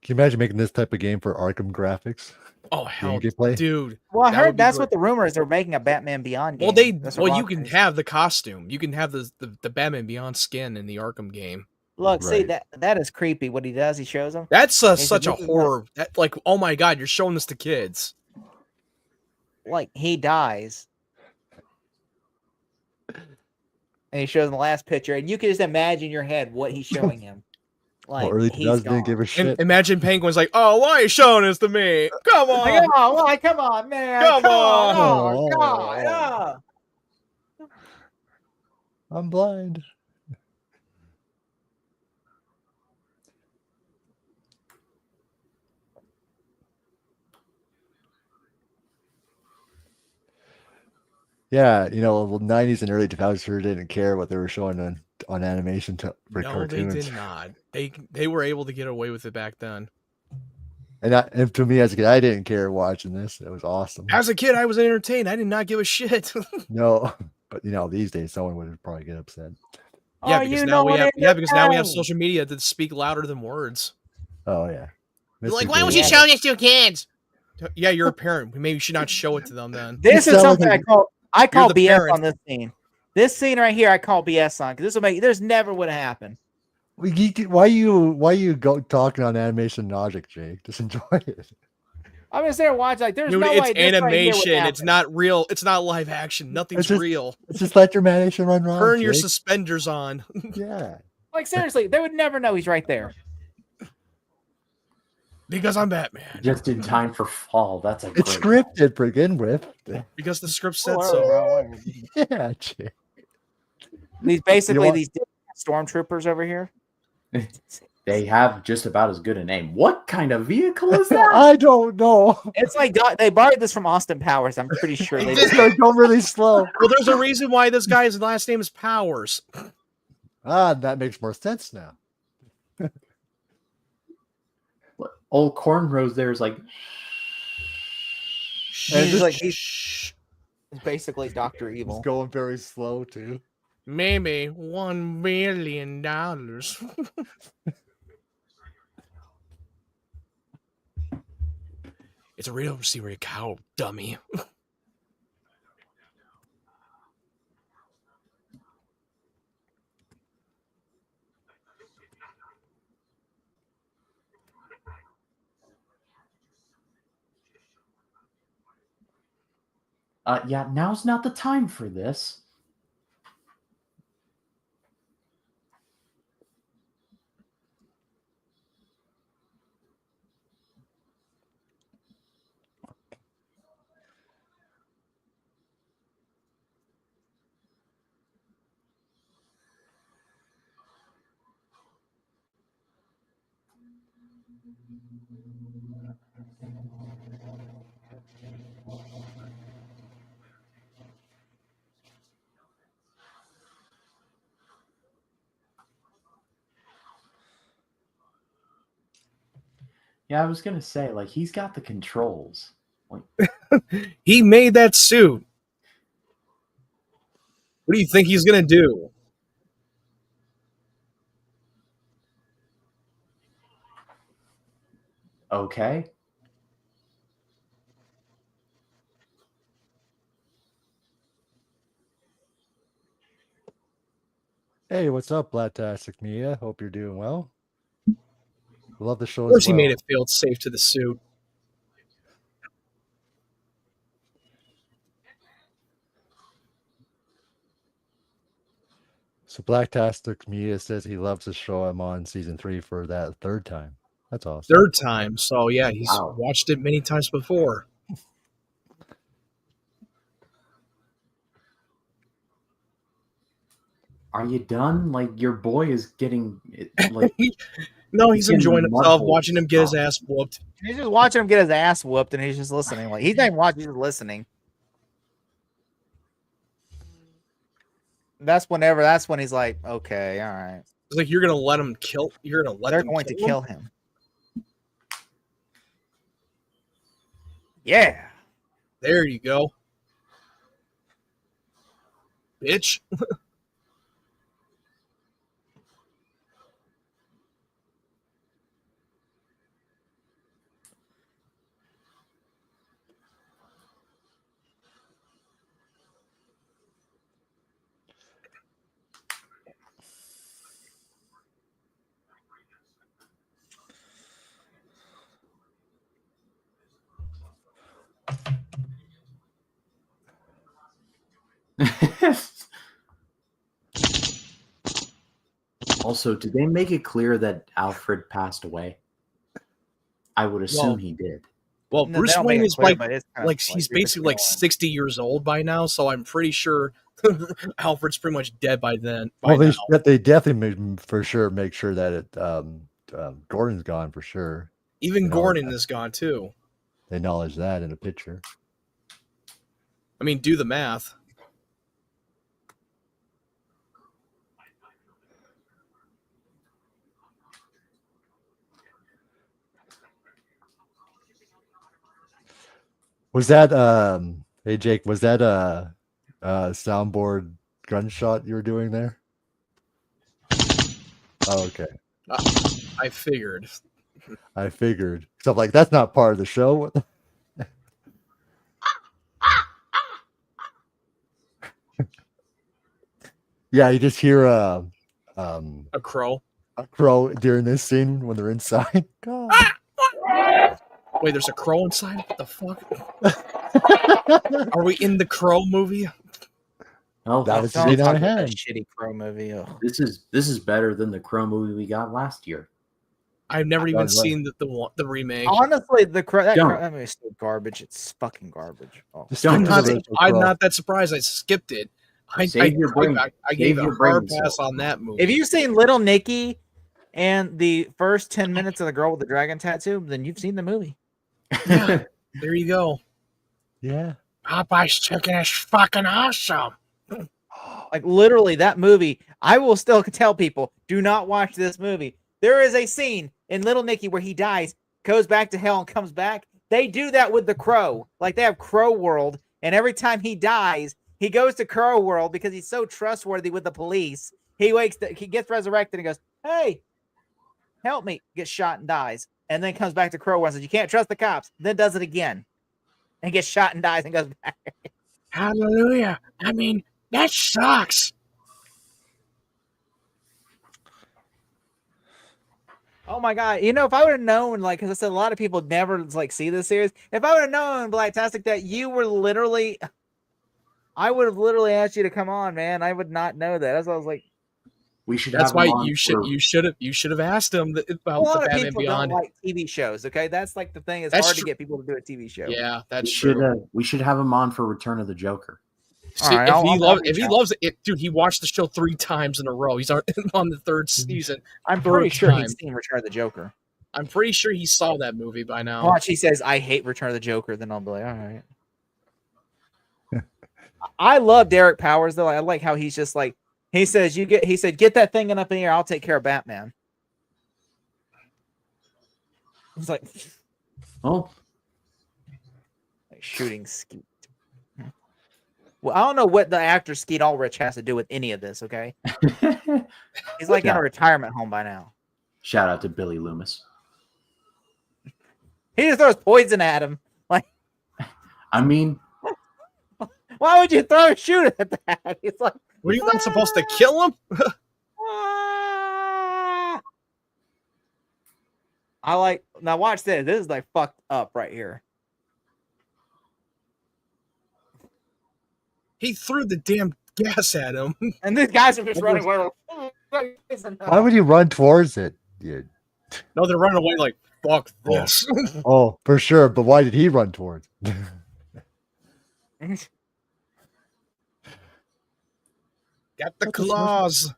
Can you imagine making this type of game for Arkham graphics? Oh hell, Gameplay? dude! Well, I That would heard be that's great. what the rumor is. They're making a Batman Beyond game. Well, That's what you Rocksteady can said. have the costume. You can have the Batman Beyond skin in the Arkham game. Look, see Right. that is creepy. What he does, he shows them. That's said, such a "This is horror. That, like, oh my god, you're showing this to kids. Like he dies, and he shows in the last picture, and you can just imagine in your head what he's showing him. Like Well, early he's 2000s gone. didn't give a And shit. imagine Penguin's like, oh, why are you showing this to me? Come on. Like, oh, well, come on, man. Come on. on. Oh, God. Oh. I'm blind. Yeah, the 90s and early 2000s sure didn't care what they were showing on animation for No, cartoons. they did not. They were able to get away with it back then. And to me as a kid, I didn't care watching this. It was awesome. As a kid, I was entertained. I did not give a shit. No, but these days someone would probably get upset. Yeah, Oh, because you now know we what have it because now we have is. social media that speak louder than words. Oh yeah. You're like, Mr. why would Green. you show this to kids? Yeah, you're a parent. Maybe you should not show it to them then. This is sound something like I call the BS parent. on this scene. This scene right here, I call BS on because this will make. There's never would have happened. Why you go talking on animation logic, Jake? Just enjoy it. I'm just there watching. Like, there's Dude, no it's way. This right here would animation. It's happen. not real. It's not live action. Nothing's just- real. Just let your animation run wrong. Turn your Jake. suspenders on. Yeah. Like seriously, they would never know he's right there. Because I'm Batman. Just in time for fall. That's a It's great scripted to begin with. Because the script said Oh, so. bro. Yeah, Jake. These basically what? these stormtroopers over here. They have just about as good a name. What kind of vehicle is that? I don't know. It's like they borrowed this from Austin Powers. I'm pretty sure they It's did. gonna go really slow. Well, there's a reason why this guy's last name is Powers. That makes more sense now. Old Cornrows there is like, He's like he's basically Dr. It's Evil. going very slow too. Maybe $1 billion. It's a real receiver cow, dummy. Yeah, now's not the time for this. Yeah, I was gonna say, like, he's got the controls. Like, He made that suit. What do you think he's gonna do? okay. Hey, what's up, Blatastic Mia? Hope you're doing well. Love the show Of course, as he well. made it feel safe to the suit. So Blacktastic Mia says he loves the show. I'm on season 3 for that third time. That's awesome. Third time, so yeah, he's Wow. watched it many times before. Are you done? Like, your boy is getting like No, he's getting enjoying mud himself, holes watching him get his off. ass whooped. He's just watching him get his ass whooped, and he's just listening. Like he's not even watching; he's just listening. That's when he's like, okay, all right. It's like you're gonna let him kill. You're gonna let They're them going to kill kill him. Yeah. There you go, bitch. Also, did they make it clear that Alfred passed away? I would assume Well, he did. Well, No, they Bruce don't make Wayne it is clear, like but it's kind of like he's you're basically like between 60 years old by now, so I'm pretty sure Alfred's pretty much dead by then. Well, By now. they definitely for sure make sure that Gordon's gone for sure. Even You know, Gordon is gone too. They acknowledge that in a picture. I mean, do the math. Was that hey Jake, was that a soundboard gunshot you were doing there? Oh, okay. I figured. I figured. So I'm like, that's not part of the show. What the- Yeah, you just hear A crow. a crow during this scene when they're inside. God. Wait, there's a crow inside? What the fuck? Are we in the Crow movie? Oh, That was Don't in talk our about that hand. shitty Crow movie. Ugh. this is better than the Crow movie we got last year. I've never even Right. seen the remake. Honestly, that Don't. movie is so garbage. It's fucking garbage. Oh. Just Don't. stick to I'm the not, original I'm Crow. not that surprised. I skipped it. I Save your brain. I gave Save a your hard brain pass cells. on that movie. If you've seen Little Nicky and the first 10 minutes of the girl with the dragon tattoo, then you've seen the movie. Yeah, there you go. Yeah. Popeye's chicken is fucking awesome. Like literally that movie, I will still tell people, do not watch this movie. There is a scene in Little Nicky where he dies, goes back to hell and comes back. They do that with the Crow. Like they have Crow World, and every time he dies, he goes to Crow World because he's so trustworthy with the police. He gets resurrected and goes, "Hey, help me!" Gets shot and dies, and then comes back to Crow World and says, "You can't trust the cops." Then does it again, and gets shot and dies and goes back. Hallelujah. I mean, that sucks. Oh my god! You know, if I would have known, like, because I said a lot of people never like see this series. If I would have known, Blacktastic, that you were literally I would have literally asked you to come on, man. I would not know that. That's why I was like, We should That's have why him on you should have asked him a about lot the of Batman people Beyond. don't like TV shows. Okay, that's like the thing. It's That's hard to true. get people to do a TV show. Yeah, that's we true. should we should have him on for Return of the Joker. See, All right, if he loves it, dude, he watched the show 3 times in a row. He's on the 3rd season. I'm third pretty sure time. he's seen Return of the Joker. I'm pretty sure he saw that movie by now. Watch, he says, "I hate Return of the Joker." Then I'll be like, all right. I love Derek Powers though. I like how he's just like he says, he said, "Get that thing up in here. I'll take care of Batman." He's like Oh, shooting Skeet. Well, I don't know what the actor Skeet Ulrich has to do with any of this. Okay, he's like in a retirement home by now. shout out to Billy Loomis. He just throws poison at him. Like, I mean, why would you throw a shoot at that? He's like, Were you not supposed to kill him? "Ah." I like now. Watch this. This is like fucked up right here. He threw the damn gas at him. And these guys are just running away. Why would you run towards it? Yeah. No, they're running away like, fuck this. Oh, for sure. But why did he run towards? Got the claws.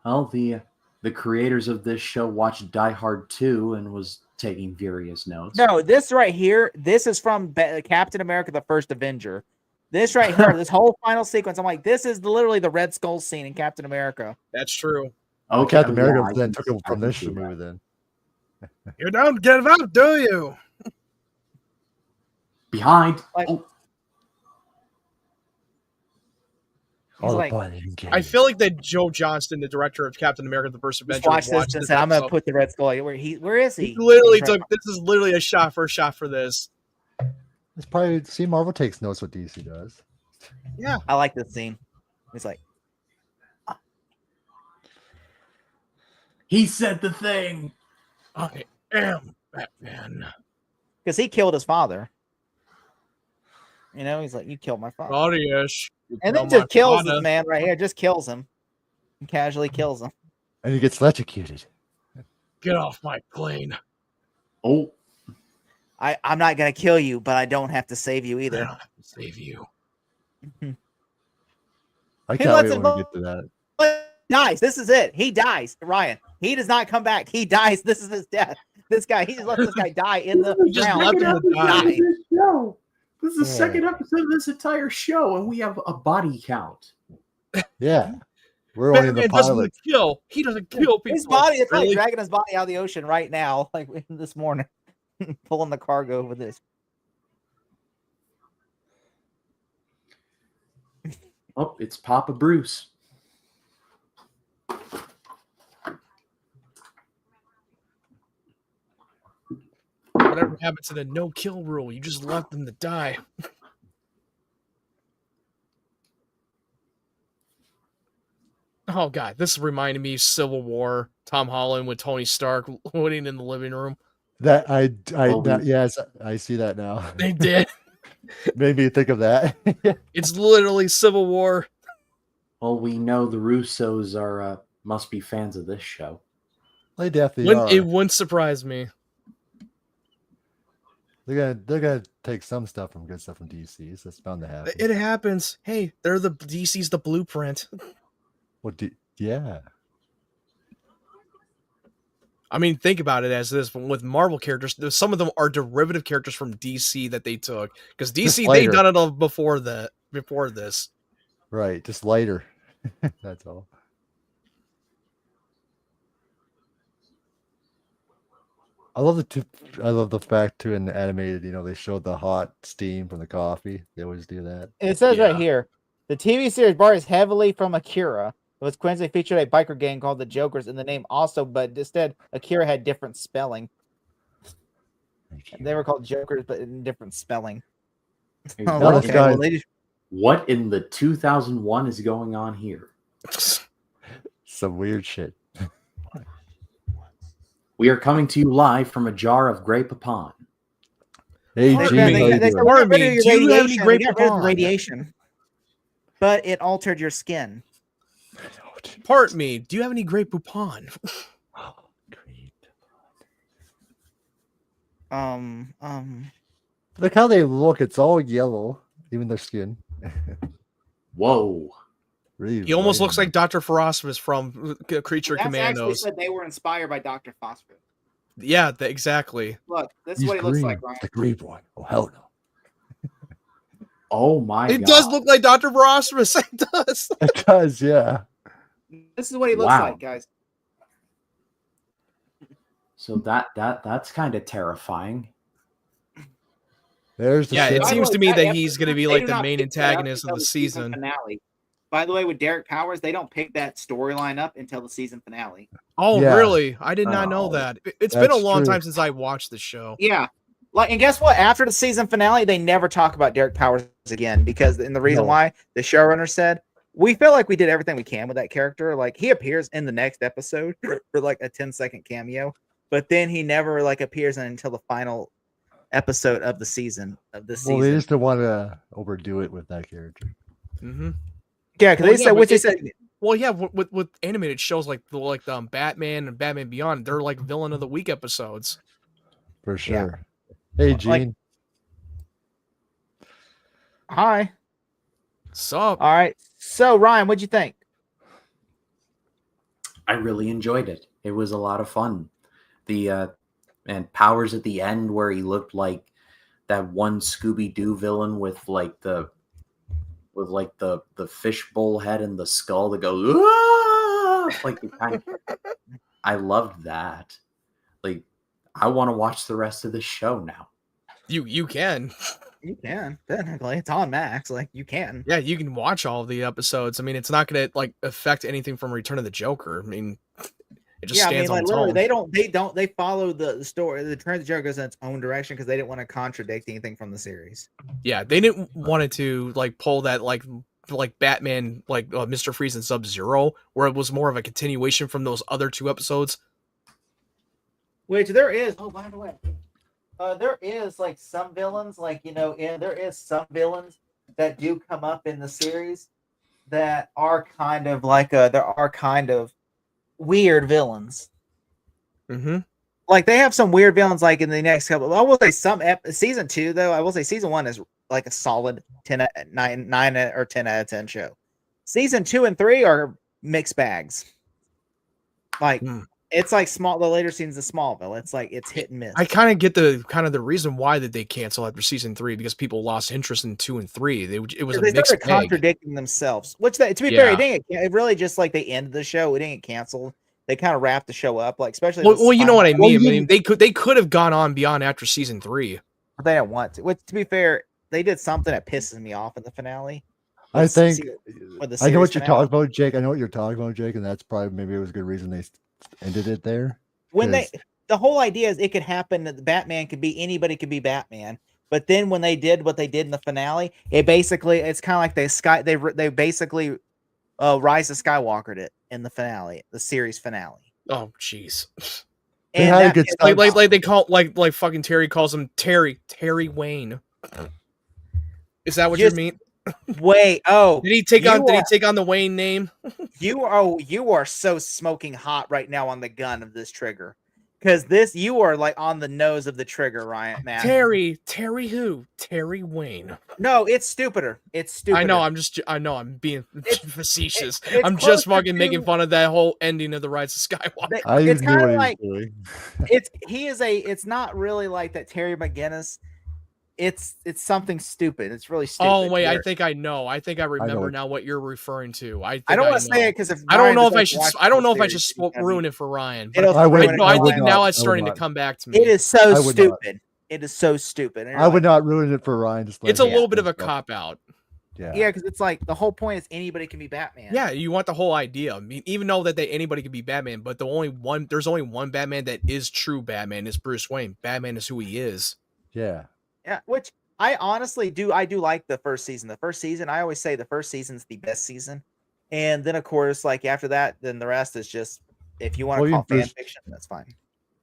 well, the creators of this show watched Die Hard 2 and was taking furious notes. No, this right here, this is from Captain America: The First Avenger. This right here, this whole final sequence, I'm like, this is literally the Red Skull scene in Captain America. That's true. Oh, Okay, Captain America I then can- took him I from can this see movie that. then. You don't give up, do you? Behind. Like- Oh, He's like, I feel like that Joe Johnston, the director of Captain America: The First Adventure, watch this and say, I'm gonna put the Red Skull. Where is he? He literally He's right- took. This is literally a shot for this. It's probably see Marvel takes notes what DC does. Yeah, I like this scene. He's like, he said the thing. I am Batman. because he killed his father. You know, he's like, you killed my father. Claudius. And then just kills this man right here. Just kills him. And casually kills him. And he gets electrocuted. Get off my plane. Oh, I'm not gonna kill you, but I don't have to save you I either. don't have to save you. I He can't lets wait it when we get to that. Dies. This is it. He dies. Ryan. He does not come back. He dies. This is his death. This guy. He just lets this guy die in the He just ground. left him to die. this show. This is the Yeah. second episode of this entire show, and we have a body count. Yeah. We're only in the Batman doesn't pilot. kill. He doesn't kill people. His body is like Really? dragging his body out of the ocean right now, like this morning, pulling the cargo with this. Oh, it's Papa Bruce. Whatever happened to the no-kill rule? You just left them to die. Oh god, this reminded me of Civil War. Tom Holland with Tony Stark waiting in the living room. That Well, yes, I see that now. They did. Made me think of that. It's literally Civil War. Well, we know the Russos are must be fans of this show. They definitely are. It wouldn't surprise me. They're gonna take some stuff from good stuff from DC. So it's bound to happen. It happens. Hey, they're the DC's the blueprint. Yeah. I mean, think about it as this with Marvel characters. Some of them are derivative characters from DC that they took because DC they later. done it all before this. Right. Just lighter. That's all. I love the fact too in the animated, they showed the hot steam from the coffee. They always do that. It says right Yeah. here, the TV series borrows heavily from Akira. It was coincidentally featured a biker gang called the Jokers in the name also, but instead Akira had different spelling. They were called Jokers, but in different spelling. Hey, Oh, Now what, this okay, guy- well, they just- what in the 2001 is going on here? Some weird shit. We are coming to you live from a jar of Grey Poupon. Hey, Or Gene, maybe- how you they doing? said, "We're getting rid of your Do you have any radiation." Grey They got rid of the Poupon? radiation. but it altered your skin. Part me. Do you have any Great Poupon? Great. Look Look how they look. It's all yellow, even their skin. Whoa. Really, He almost bright looks and- like Dr. Phosphorus from Creature That's actually Commandos. said they were inspired by Dr. Phosphorus. Yeah, exactly. Look, this is He's what he looks green, like, Ryan. the green one. Oh hell no! Oh my It god. does look like Dr. Phosphorus. It does. It does, yeah. This is what he looks Wow. like, guys. So that's kind of terrifying. There's the Yeah, shit. it By the seems way, to me that he's episode, going to be they like do the not main pick that up antagonist of until the season. finale. By the way, with Derek Powers, they don't pick that storyline up until the season finale. Oh, Yeah. really? I did not know Oh. that. It's been a That's long true. time since I watched the show. Yeah. Like, and guess what? After the season finale, they never talk about Derek Powers again because, and the reason No. why the showrunner said, we feel like we did everything we can with that character. Like, he appears in the next episode for like a 10-second cameo, but then he never like appears until the final episode of the season of this Well, season. they just don't want to overdo it with that character. Mm-hmm. Yeah, because Well, they yeah, said, but which they it- said, Well, yeah, with animated shows like Batman and Batman Beyond, they're like villain of the week episodes. For sure. Hey, Like- Gene. hi. Sup? All right. So, Ryan, what'd you think? I really enjoyed it. It was a lot of fun. The and Powers at the end where he looked like that one Scooby-Doo villain with the fishbowl head and the skull that goes "Ah!" like the kind I loved that. Like, I want to watch the rest of the show now. You can. You can technically. It's on Max. Like, you can. Yeah, you can watch all of the episodes. I mean, it's not going to like affect anything from Return of the Joker. I mean, it just stands on its own. They follow the story. The Return of the Joker goes in its own direction because they didn't want to contradict anything from the series. Yeah, they didn't want it to like pull that like Batman Mr. Freeze and Sub-Zero, where it was more of a continuation from those other two episodes. Which there is. Oh, by the way, there is like some villains, there is some villains that do come up in the series that are kind of weird villains. Mm-hmm. Like, they have some weird villains like in the next couple. I will say season 2 though. I will say season 1 is like a solid 9 or 10 out of 10 show. Season 2 and 3 are mixed bags. Like, it's like the later seasons of Smallville. It's like it's hit and miss. I kind of get the reason why that they cancel after season 3 because people lost interest in 2 and 3. It was a They mixed started bag. contradicting themselves. Which, to be fair, Yeah. it really just like they ended the show. It didn't get canceled. They kind of wrapped the show up, like especially. Well, you know what I mean. Well, I mean, they could have gone on beyond after season 3. They didn't want to. Which, to be fair, they did something that pisses me off in the finale. I think with the I know what series you're finale. talking about, Jake. I know what you're talking about, Jake, and that's probably maybe it was a good reason they ended it there. When Because- the whole idea is it could happen that the Batman could be anybody could be Batman, but then when they did what they did in the finale, it's kind of like they basically Rise of Skywalkered it in the finale, the series finale. Oh, jeez. They had a good Like they call like fucking Terry calls him Terry Wayne. Is that what you Just- mean? Wait, oh, Did he take you on are- the Wayne name? you are so smoking hot right now on the gun of this trigger. Because you are like on the nose of the trigger, Ryan, man. Terry who? Terry Wayne. No, it's stupider. It's stupider. I know I'm being facetious. it's I'm just closer fucking making to- fun of that whole ending of the Rise of Skywalker. I It's knew kind what of he like was doing. it's not really like that Terry McGinnis. It's something stupid. It's really stupid. Oh wait, I where- think I know. I think I remember what- now what you're referring to. I don't want to say it because I don't know if I should. I don't know if I should ruin it for Ryan. But It'll I would- ruin it no, I for think Ryan. now not. it's I would starting to not. come back to me. It is so I would not. stupid. It is so stupid. And you're I would like, not ruin it for Ryan. Just It's a letting little him bit of a stuff. cop out. Yeah. Yeah, because it's like the whole point is anybody can be Batman. Yeah, you want the whole idea. I mean, even though that anybody could be Batman, but there's only one Batman that is true Batman is Bruce Wayne. Batman is who he is. Yeah. Yeah, which I honestly do. I do like the first season. The first season, I always say the first season's the best season, and then of course, like after that, then the rest is just if you want to Well, call even fan Bruce- fiction, that's fine.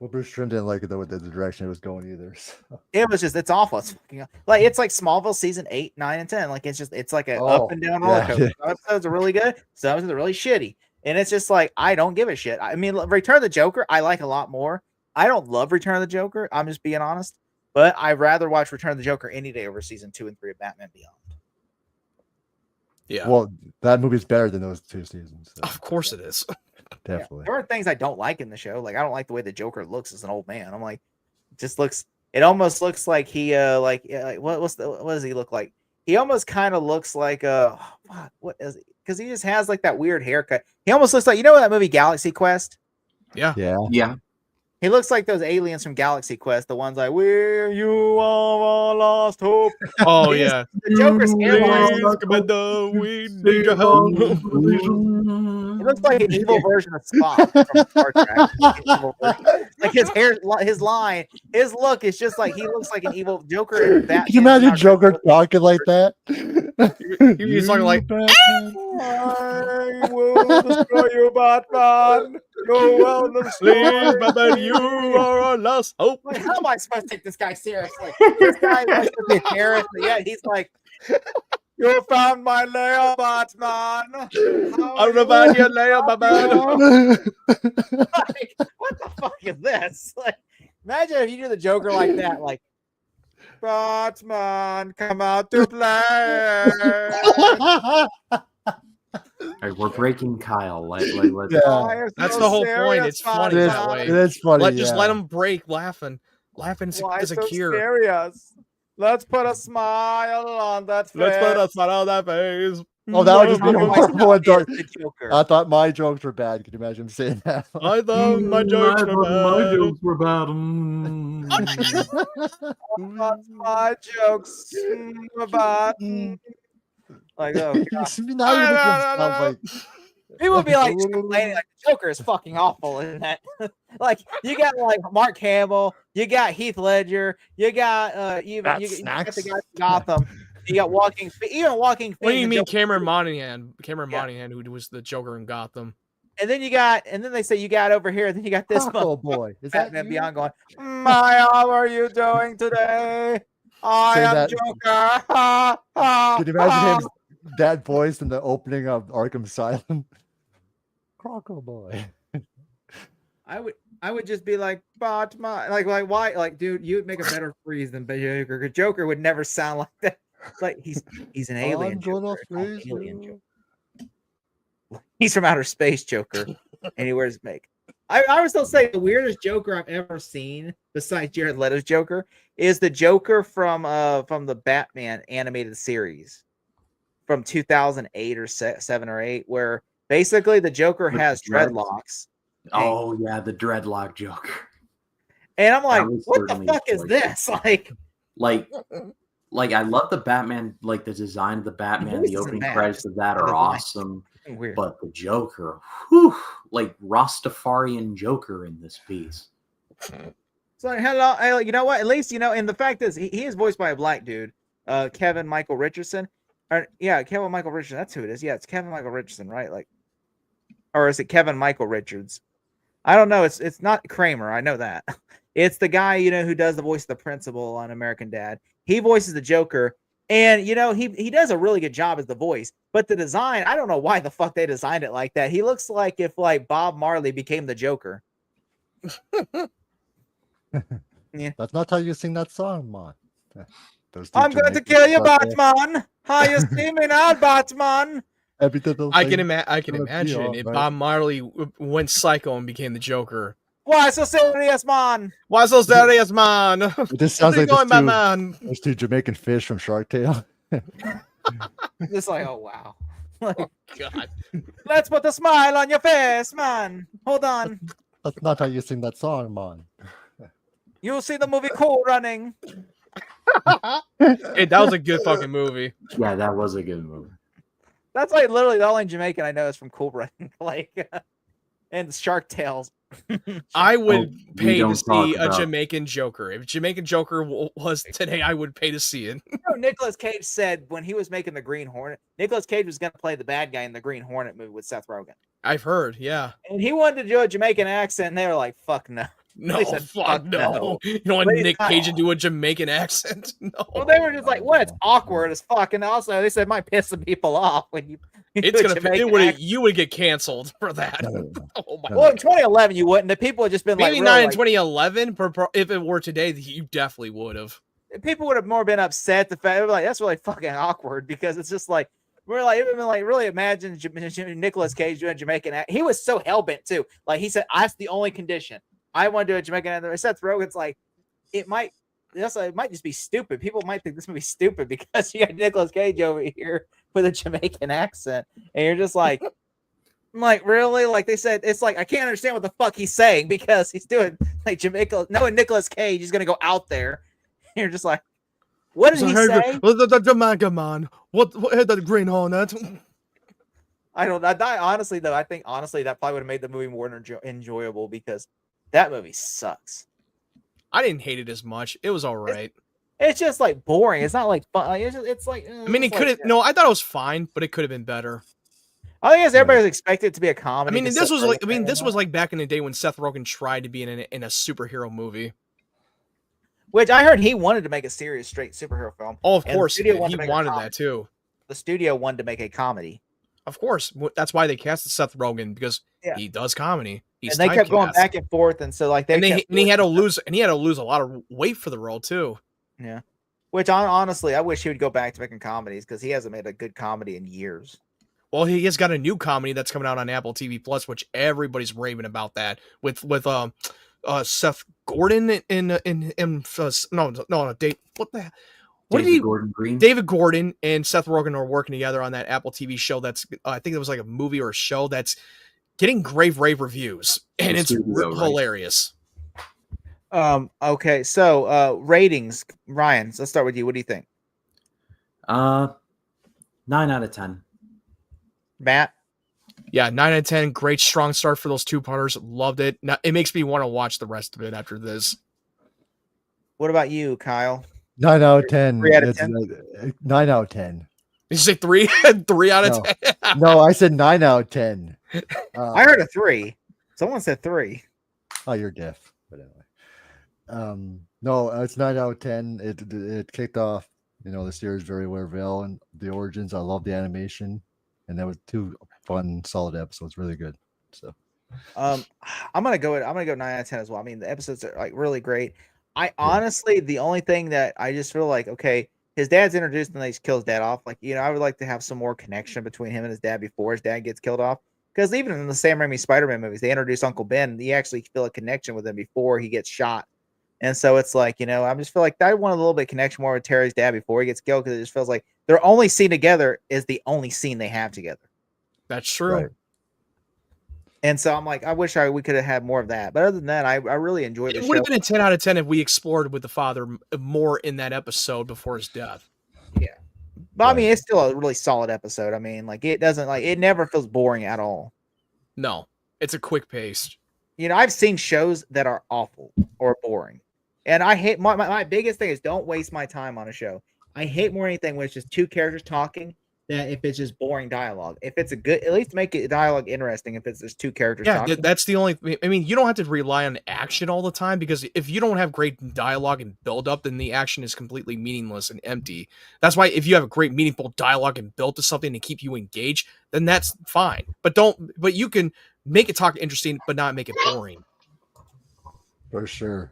Well, Bruce Trim didn't like it though with the direction it was going either. So. It's awful. It's fucking it's like Smallville season 8, 9, and 10. Like it's like an up and down roller coaster. Some episodes are really good, some episodes are really shitty. And it's just like I don't give a shit. I mean, Return of the Joker, I like a lot more. I don't love Return of the Joker. I'm just being honest. But I'd rather watch Return of the Joker any day over season 2 and 3 of Batman Beyond. Yeah. Well, that movie's better than those 2 seasons. So. Of course it is. Definitely. There are things I don't like in the show. Like I don't like the way the Joker looks as an old man. I'm like, it just looks. It almost looks like he what does he look like? He almost kind of looks like what is it? Because he just has like that weird haircut. He almost looks like that movie Galaxy Quest. Yeah. Yeah. He looks like those aliens from Galaxy Quest, the ones like "Where you are, lost hope." Oh yeah. The Joker's hairline. We need your help. He looks like an evil version of Spock from Star Trek. Like his hair, his line, his look is just like he looks like an evil Joker. Can you imagine Joker talking like that? He's talking like, I will destroy you, Batman. Go well to please, Batman, you are our last hope. Like, how am I supposed to take this guy seriously? This guy wants to be terrorist, but yeah, he's like, you found my lair, Batman. I'll remind your lair, Batman. Like, what the fuck is this? Like, imagine if you do the Joker like that, like, Batman, come out to play. All right, we're breaking Kyle. Let's Yeah. That's the whole point. It's funny that way. It's funny. Just let him break laughing. Laughing is a cure. Serious? Let's put a smile on that face. Let's put a smile on that face. Oh, that would just be horrible and dark. The Joker. I thought my jokes were bad. Can you imagine him saying that? I thought my jokes were bad. My jokes were bad. My jokes were bad. Like, oh, God. Now you make him sound like... People be like complaining like the Joker is fucking awful, isn't that? Like you got like Mark Hamill, you got Heath Ledger, you got you got the guy from Gotham, you got Walking What do you mean Cameron Monaghan? Monaghan, who was the Joker in Gotham. And then they say you got over here, and then you got this boy. Is that Batman Beyond going, how are you doing today? I am Joker. Can you imagine him that voice in the opening of Arkham Asylum? Croco boy. I would just be like, Batman, like why, like, dude, you would make a better freeze than Joker. Joker would never sound like that. Like he's an alien. He's from outer space, Joker, and he wears make. I would still say the weirdest Joker I've ever seen, besides Jared Leto's Joker, is the Joker from the Batman animated series from 2008 or 7 or 8, where basically the Joker has dreadlocks. Oh yeah, the dreadlock Joker. And I'm like, what the fuck is this? Like I love the Batman, like the design of the Batman, the opening credits of that are awesome. Weird. But the Joker, whew, like Rastafarian Joker in this piece. So hello, you know what? At least and the fact is, he is voiced by a black dude, Kevin Michael Richardson. Kevin Michael Richardson. That's who it is. Yeah, it's Kevin Michael Richardson, right? Like, or is it Kevin Michael Richards? I don't know. It's not Kramer. I know that. It's the guy who does the voice of the principal on American Dad. He voices the Joker, and he does a really good job as the voice. But the design, I don't know why the fuck they designed it like that. He looks like if like Bob Marley became the Joker. Yeah. That's not how you sing that song, man. I'm going to kill you, Batman. How you see me now, Batman? I can imagine if Bob Marley went psycho and became the Joker. Why so serious, man? Why so serious, man? It just sounds like those two Jamaican fish from Shark Tale. Just like, oh wow. Like, God. Let's put a smile on your face, man. Hold on. That's not how you sing that song, man. You see the movie Cool Running. Hey, that was a good fucking movie. Yeah, that was a good movie. That's like literally the only Jamaican I know is from Cool Running, and Shark Tales. I would pay to see a Jamaican Joker. If Jamaican Joker was today, I would pay to see it. Nicolas Cage said when he was making the Green Hornet, Nicolas Cage was going to play the bad guy in the Green Hornet movie with Seth Rogen. I've heard, yeah. And he wanted to do a Jamaican accent, and they were like, "Fuck no." No, They said, fuck no. You don't want But he's Nick not- Cage to do a Jamaican accent. No. Well, they were just like, "What? It's awkward as fuck." And also, they said, it "Might piss some people off when you." It's do a gonna. Jamaican It would. accent. You would get canceled for that. Oh my. Well, in 2011, you wouldn't. The people had just been Maybe like, not real, in like, 2011. If it were today, you definitely would have. people would have more been upset. The fact, like, that's really fucking awkward because it's just like we're like, it would have been like, really imagine Nicolas Cage doing a Jamaican accent. He was so hellbent too. Like he said, that's the only condition. I want to do a Jamaican accent. Seth Rogen's like, it might. It might just be stupid. People might think this movie's stupid because you got Nicolas Cage over here with a Jamaican accent, and you're just like, I'm like, really? Like they said, it's like I can't understand what the fuck he's saying because he's doing like Jamaica. Knowing Nicolas Cage is gonna go out there. And you're just like, what did he say? The Jamaican man. What had that green hornet? I don't. I honestly though, I think honestly that probably would have made the movie more enjoyable because that movie sucks. I didn't hate it as much. It was all right. It's just like boring. It's not like fun. It's like. I mean, it could have. No, I thought it was fine, but it could have been better. I think everybody was expected it to be a comedy. I mean, this was like. I mean, this was like back in the day when Seth Rogen tried to be in a superhero movie. Which I heard he wanted to make a serious, straight superhero film. Oh, of And the course, studio he wanted to make a wanted comedy. that too. The studio wanted to make a comedy. Of course, that's why they casted Seth Rogen because Yeah. he does comedy. He's And they kept going typecast. back and forth, and so like and kept he had to forcing- lose, and he had to lose a lot of weight for the role too. Yeah. Which honestly, I wish he would go back to making comedies because he hasn't made a good comedy in years. Well, he has got a new comedy that's coming out on Apple TV Plus, which everybody's raving about that with Seth Gordon in Dave. What the hell? What David did he? Gordon Green. David Gordon and Seth Rogen are working together on that Apple TV show. That's I think it was like a movie or a show that's getting rave rave and it's Studio, right? hilarious. Okay, so ratings, Ryan. Let's start with you. What do you think, 9 out of 10. Matt? Yeah, 9 out of 10. Great strong start for those two punters. Loved it. Now, it makes me want to watch the rest of it after this. What about you, Kyle? 9 out of 10. 3 out of It's 10? 9 out of 10. Did you say 3? 3 out of No. 10? No, I said 9 out of 10. I heard a 3. Someone said 3. Oh, you're deaf. But anyway, no, it's 9 out of 10. It kicked off, the series very well, and the origins. I love the animation, and that was 2 fun, solid episodes. Really good. So, I'm gonna go 9 out of 10 as well. I mean, the episodes are like really great. I honestly, the only thing that I just feel like, okay, his dad's introduced and they just kill his dad off. Like, I would like to have some more connection between him and his dad before his dad gets killed off. Because even in the Sam Raimi Spider-Man movies, they introduce Uncle Ben. And you actually feel a connection with him before he gets shot. And so it's like, I just feel like I want a little bit of connection more with Terry's dad before he gets killed because it just feels like their only scene together is the only scene they have together. That's true. Right. And so I'm like, I wish we could have had more of that. But other than that, I really enjoyed the It show. would have been a 10 out of 10 if we explored with the father more in that episode before his death. But I mean, it's still a really solid episode. I mean, like it doesn't it never feels boring at all. No, it's a quick pace. I've seen shows that are awful or boring. And I hate my biggest thing is don't waste my time on a show. I hate more than anything when it's just two characters talking than if it's just boring dialogue. If it's a good, at least make it dialogue interesting. If it's just two characters Yeah, talking. that's the only. I mean, you don't have to rely on action all the time because if you don't have great dialogue and build up, then the action is completely meaningless and empty. That's why if you have a great meaningful dialogue and build to something to keep you engaged, then that's fine. But you can make it talk interesting, but not make it boring. for sure.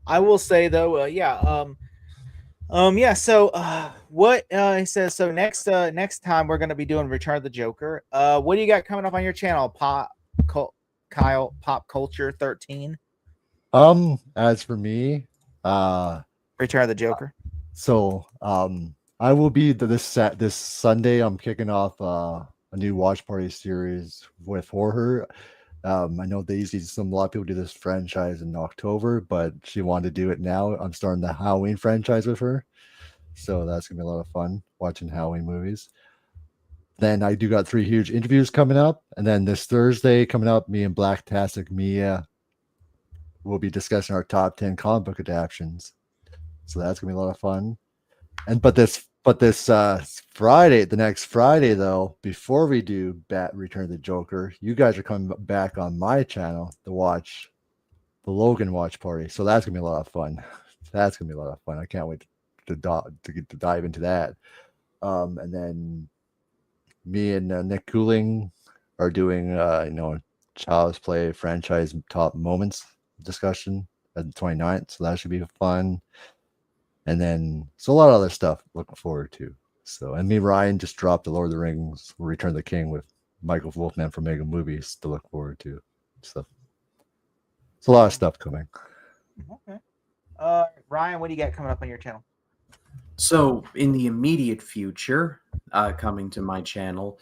I will say though, So, what he says. So next time we're gonna be doing Return of the Joker. What do you got coming up on your channel, Kyle Pop Culture 13? As for me, Return of the Joker. so I will be this Sunday. I'm kicking off a new watch party series with horror. I know a lot of people do this franchise in October, but she wanted to do it now. I'm starting the Halloween franchise with her, so that's gonna be a lot of fun watching Halloween movies. Then I do got 3 huge interviews coming up, and then this Thursday coming up, me and Blacktastic Mia will be discussing our top 10 comic book adaptions. So that's gonna be a lot of fun. But this But this Friday, the next Friday, though, before we do Return of the Joker, you guys are coming back on my channel to watch the Logan watch party. So that's gonna be a lot of fun. That's gonna be a lot of fun. I can't wait to dive into that. And then me and Nick Cooling are doing Child's Play franchise top moments discussion at the 29th. So that should be fun. And then so a lot of other stuff looking forward to. So and me, Ryan, just dropped the Lord of the Rings Return of the King with Michael Wolfman from Mega Movies to look forward to. So it's a lot of stuff coming. Okay. Ryan, what do you got coming up on your channel? So, in the immediate future, coming to my channel,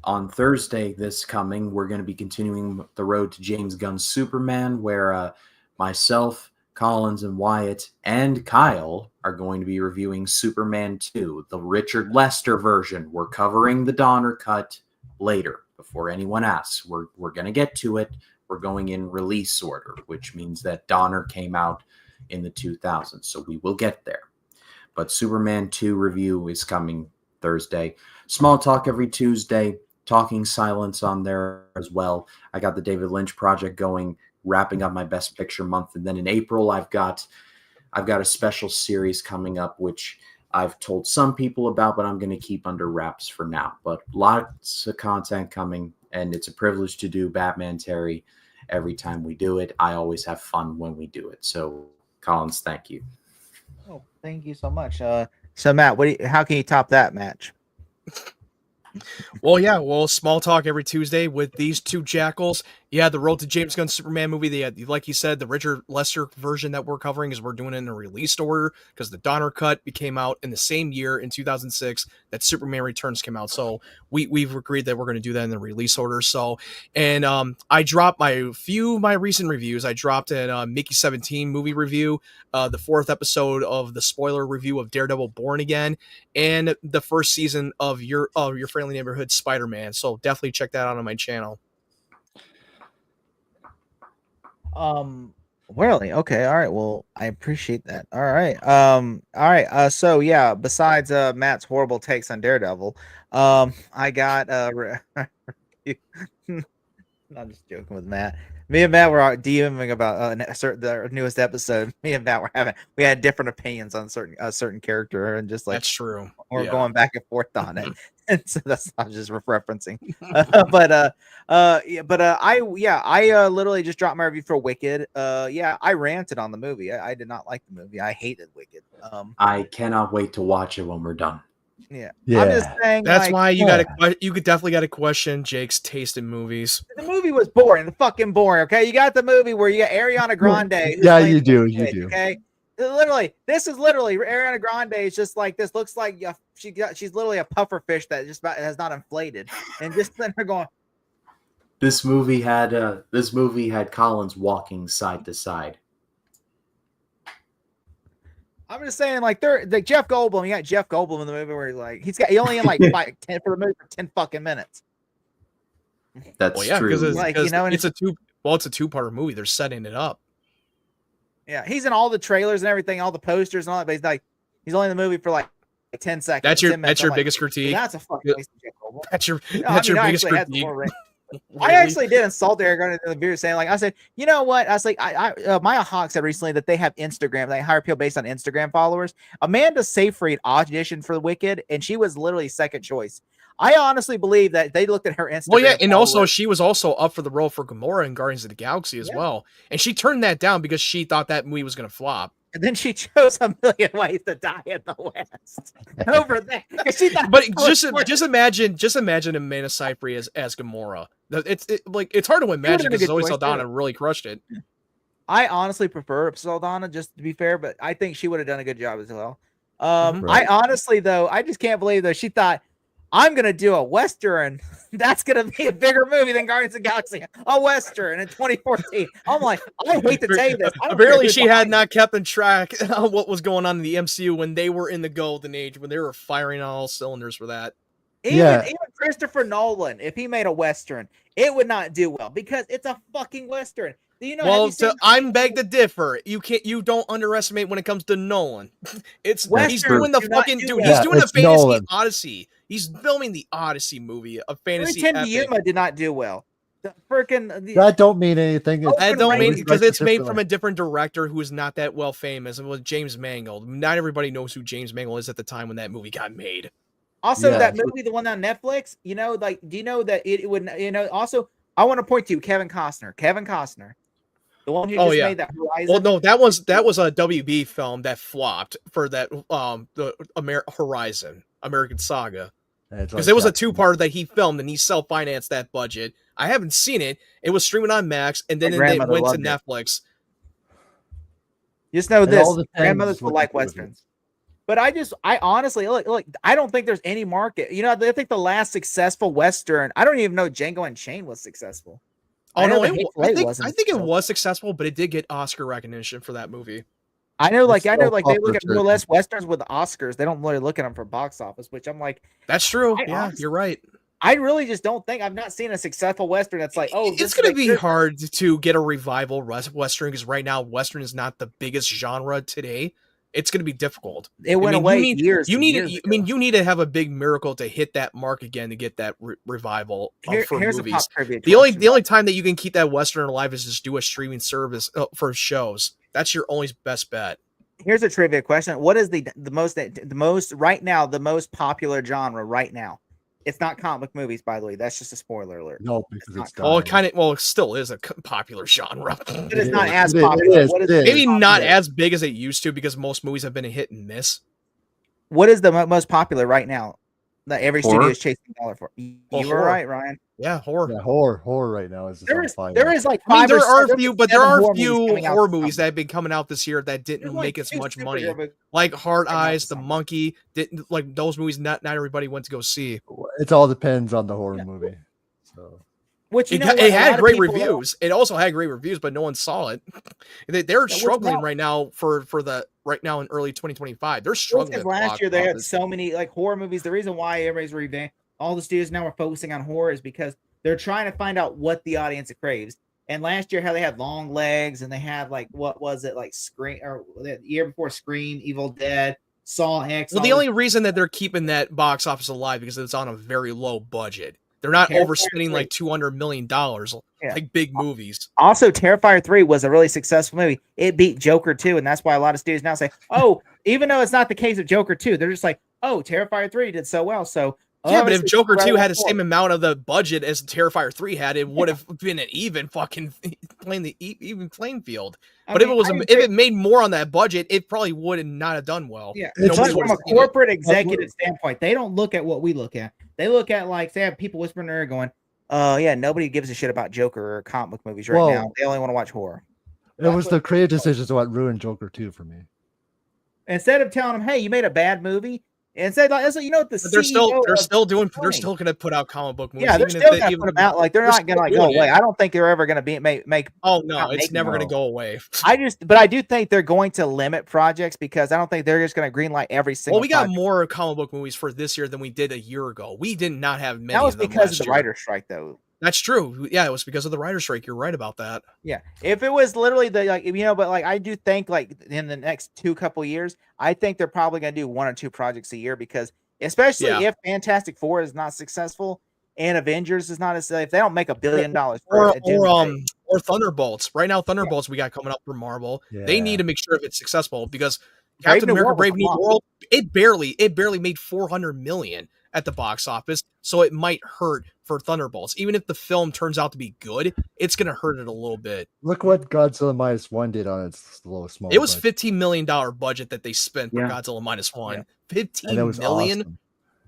on Thursday this coming, we're going to be continuing the road to James Gunn's Superman, where myself, Collins, and Wyatt, and Kyle are going to be reviewing Superman 2, the Richard Lester version. We're covering the Donner cut later, before anyone asks. We're going to get to it. We're going in release order, which means that Donner came out in the 2000s, so we will get there. But Superman 2 review is coming Thursday. Small Talk every Tuesday. Talking Silence on there as well. I got the David Lynch project going, wrapping up my Best Picture month, and then in April I've got a special series coming up, which I've told some people about, but I'm going to keep under wraps for now. But lots of content coming, and it's a privilege to do Batmantary every time we do it. I always have fun when we do it. So, Collins, thank you. Oh, thank you so much. So Matt, how can you top that match? Well, Small Talk every Tuesday with these two jackals. Yeah, the Road to James Gunn's Superman movie. They had, like you said, the Richard Lester version that we're covering is we're doing it in a released order because the Donner cut came out in the same year in 2006 that Superman Returns came out. So we've agreed that we're going to do that in the release order. So, and I dropped my recent reviews. I dropped a Mickey 17 movie review, the 4th episode of the spoiler review of Daredevil Born Again, and the first season of Your Friendly Neighborhood Spider-Man. So definitely check that out on my channel. Really? Okay. All right. Well, I appreciate that. All right. All right. So yeah, besides Matt's horrible takes on Daredevil, I got I'm just joking with Matt. Me and Matt were DMing about the newest episode. Me and Matt we had different opinions on certain character, and just like that's true. We're Yeah. going back and forth on it, and so that's I'm just referencing. I literally just dropped my review for Wicked. I ranted on the movie. I did not like the movie. I hated Wicked. I cannot wait to watch it when we're done. Yeah. Yeah. I'm just saying That's like, why you could definitely got to question Jake's taste in movies. the movie was boring, fucking boring. Okay, you got the movie where you got Ariana Grande. who's Yeah, playing you do. the You kid, do. Okay, this is literally Ariana Grande is just like this. Looks like she's literally a puffer fish that just about has not inflated, and just then her going. This movie had Collins walking side to side. I'm just saying, like Jeff Goldblum. You got Jeff Goldblum in the movie where he only in like 10 for the movie for 10 fucking minutes. That's Well, yeah, true. because Like, it's a two-part movie. They're setting it up. Yeah, he's in all the trailers and everything, all the posters and all that. But he's only in the movie for like 10 seconds. That's 10 minutes. your I'm biggest critique. That's a fucking waste of Jeff Goldblum. That's your I biggest actually had critique. more I Really? actually did insult Eric in the video saying, like, I said, you know what? I was like, Maya Hawk said recently that they have Instagram, they hire people based on Instagram followers. Amanda Seyfried auditioned for Wicked, and she was literally second choice. I honestly believe that they looked at her Instagram. Well, yeah, and also followers. she was also up for the role for Gamora in Guardians of the Galaxy as well, and she turned that down because she thought that movie was going to flop. And then she chose A Million Ways to Die in the West over there. She thought But it was just imagine Amanda Seyfried as Gamora. It's hard to imagine been a because good Zoe choice, Saldana too. really crushed it. I honestly prefer Saldana, just to be fair, but I think she would have done a good job as well. Right. I honestly, though, I just can't believe that she thought, I'm going to do a Western. That's going to be a bigger movie than Guardians of the Galaxy. A Western in 2014. I'm like, I hate to tell you this. I don't Apparently, care she who's had behind not kept in track of what was going on in the MCU when they were in the golden age, when they were firing on all cylinders for that. it. Yeah. Even Christopher Nolan, if he made a Western, it would not do well because it's a fucking Western. You know, Well, I'm beg to differ. You don't underestimate when it comes to Nolan. He's Westerns doing the do not fucking do dude. well. He's Yeah, doing the it's fantasy Nolan. Odyssey. He's filming the Odyssey movie, a fantasy Tim epic. Yuma did not do well. The freaking That don't mean anything. Open I don't mean range. because it's made from differently. a different director who is not that well famous. It was James Mangold. Not everybody knows who James Mangold is at the time when that movie got made. Also, Yeah. that movie, the one on Netflix, you know, like, do you know that it would, you know, also, I want to point to Kevin Costner. The one who just made that Horizon. Well, no, that was a WB film that flopped for that the Horizon American Saga. Because it was a two-parter that he filmed and he self-financed that budget. I haven't seen it. It was streaming on Max, and then it went to Netflix. Just know It this: all depends grandmothers will what like you do with it. westerns. But I honestly look. I don't think there's any market. You know, I think the last successful western. I don't even know Django Unchained was successful. Oh no, I wasn't. think it was successful, but it did get Oscar recognition for that movie. I know, like, It's they so look at more or popular. less westerns with the Oscars. They don't really look at them for box office, which I'm like, That's true. Yeah, honestly- you're right. I really just don't think I've not seen a successful western that's like, oh, It's going to be hard to get a revival western because right now western is not the biggest genre today. It's going to be difficult. It went away years. You need. years I mean, you need to have a big miracle to hit that mark again to get that revival for here's movies. a pop trivia. The only time that you can keep that western alive is just do a streaming service for shows. That's your only best bet. Here's a trivia question: what is the most right now the most popular genre right now? It's not comic book movies, by the way. That's just a spoiler alert. No, because it's Well, dying. it still is a popular genre. But it's not is. as It is. popular. It What is. is Maybe not popular? as big as it used to because most movies have been a hit and miss. What is the most popular right now that every Horror? studio is chasing $1 for? You were horror. right, Ryan. Yeah, horror. Yeah, horror right now is just There on is fire. like I mean, five there or are a seven- few, but there seven are a horror few movies coming out horror this movies that summer. have been coming out this year that There's didn't like make as two much superhero money. movies Like Hard coming out Eyes, this The summer. Monkey, didn't like those movies. Not everybody went to go see. It all depends on the horror movie. So Which you It, know what, it a lot had of great people- reviews. It also had great reviews, but no one saw it. They're which struggling now- right now right now in early 2025. They're Well, struggling. because at the last box year they had office. so many like horror movies. The reason why everybody's revamped, all the studios now are focusing on horror is because they're trying to find out what the audience craves. And last year, how they had Long Legs and they had like what was it like Scream or the year before Scream, Evil Dead, Saw X. Well, all the this- only reason that they're keeping that box office alive because it's on a very low budget. They're not Terrifier overspending 3. like $200 million Yeah. like big movies. Also, Terrifier 3 was a really successful movie. It beat Joker 2, and that's why a lot of studios now say, oh, even though it's not the case of Joker 2, they're just like, oh, Terrifier 3 did so well. So Yeah, but if obviously, Joker 2 Terrifier had the 4. same amount of the budget as Terrifier 3 had, it would have been an even fucking playing the even playing field. I But if mean, it was I if agree. it made more on that budget, it probably would not have done well. Yeah, It's but just- from a would've seen it. corporate executive standpoint, they don't look at what we look at. They look at like they have people whispering in their ear going, yeah, nobody gives a shit about Joker or comic book movies right Whoa. now. They only want to watch horror." it was the creative decisions what ruined Joker 2 for me. Instead of telling them, "Hey, you made a bad movie," instead like that's what- you know what the But they're still CEO they're of still doing they're Sony- still gonna put out comic book movies. yeah, they're even if still they- gonna even put them if- out like they're they're not gonna still like go doing away. it. I don't think they're ever gonna be make. Oh no, not it's making never gonna no. go away. But I do think they're going to limit projects because I don't think they're just gonna greenlight every single. Well, we got project. more comic book movies for this year than we did a year ago. We did not have many. That was of them because of last the year. writer's strike, though. That's true. Yeah, it was because of the writer's strike. You're right about that. Yeah, if it was literally the like but like I do think like in the next couple years, I think they're probably gonna do 1 or 2 projects a year because especially Yeah. if Fantastic Four is not successful and Avengers is not as if they don't make $1 billion for Or it, Doomsday. or Thunderbolts. Right now, Thunderbolts we got coming up for Marvel. They need to make sure if it's successful because Brave Captain New America: World was Brave a New flop. World it barely made 400 million at the box office, so it might hurt for Thunderbolts. Even if the film turns out to be good, it's gonna hurt it a little bit. Look what Godzilla Minus One did on its low small. It was budget. $15 million budget that they spent for Yeah. Godzilla Minus One. Yeah. 15 and it was million. awesome.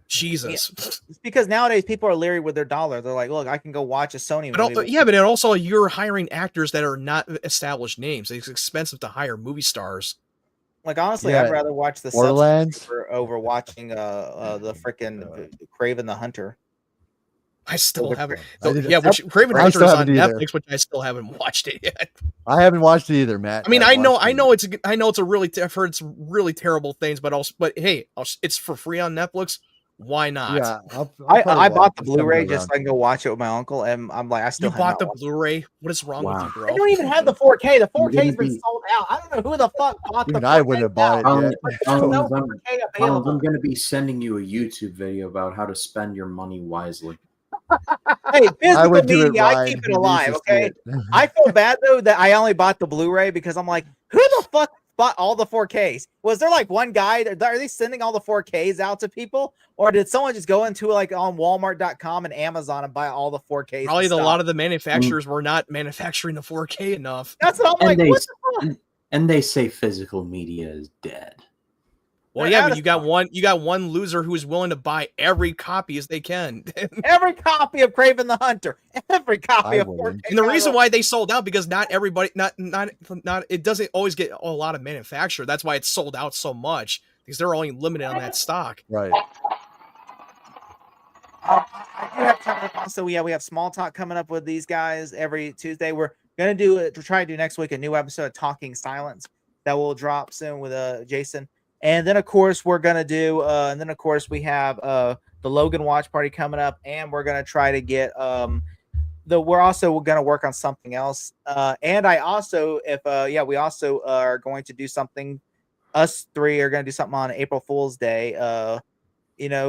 Jesus. It's because nowadays people are leery with their dollar. They're like, look, I can go watch a Sony But movie. yeah, but it also you're hiring actors that are not established names. It's expensive to hire movie stars. Like honestly, Yeah. I'd rather watch the Borderlands. Substance over watching the freaking Craven the Hunter. I still Over haven't. I did- Yeah, which Craven I Hunter still is on haven't either. Netflix, which I still haven't watched it yet. I haven't watched it either, Matt. I mean, haven't I watched it. know it's a really I've heard it's really terrible things, but hey, it's for free on Netflix. Why not? Yeah, I bought the Blu-ray just so I can go watch it with my uncle, and I'm like, I still You have bought not the watched it. Blu-ray? What is wrong with Wow. you, bro? I don't even have the 4K. The You're 4K gonna has been be- sold out. I don't know who the fuck bought the 4K. Even I wouldn't have bought it now. yet. There's no Collins, 4K Collins, available. I'm going to be sending you a YouTube video about how to spend your money wisely. Hey, I physical would do it, media, I Ryan. keep He it needs alive, to see okay? it. I feel bad though that I only bought the Blu-ray because I'm like, who the fuck bought all the 4Ks? Was there like one guy? Are they sending all the 4Ks out to people, or did someone just go into like on Walmart.com and Amazon and buy all the 4Ks? Probably a lot of the Mm. manufacturers were not manufacturing the 4K enough. That's what I'm And like. they, What the fuck? and they say physical media is dead. Well, yeah, but you got one loser who's willing to buy every copy as they can. Every copy of Craven the Hunter, every copy I of wouldn't. 4K. And the reason why they sold out because not everybody, not it doesn't always get a lot of manufacturer. That's why it's sold out so much because they're only limited on that stock. Right. I do have time. Also, we have small talk coming up with these guys every Tuesday. We're gonna do it to try to do next week a new episode of Talking Silence that will drop soon with Jason. And then of course we're gonna do and then of course we have the Logan watch party coming up, and we're gonna try to get we're also gonna work on something else. And I also we also are going to do something. Us three are gonna do something on April Fool's Day.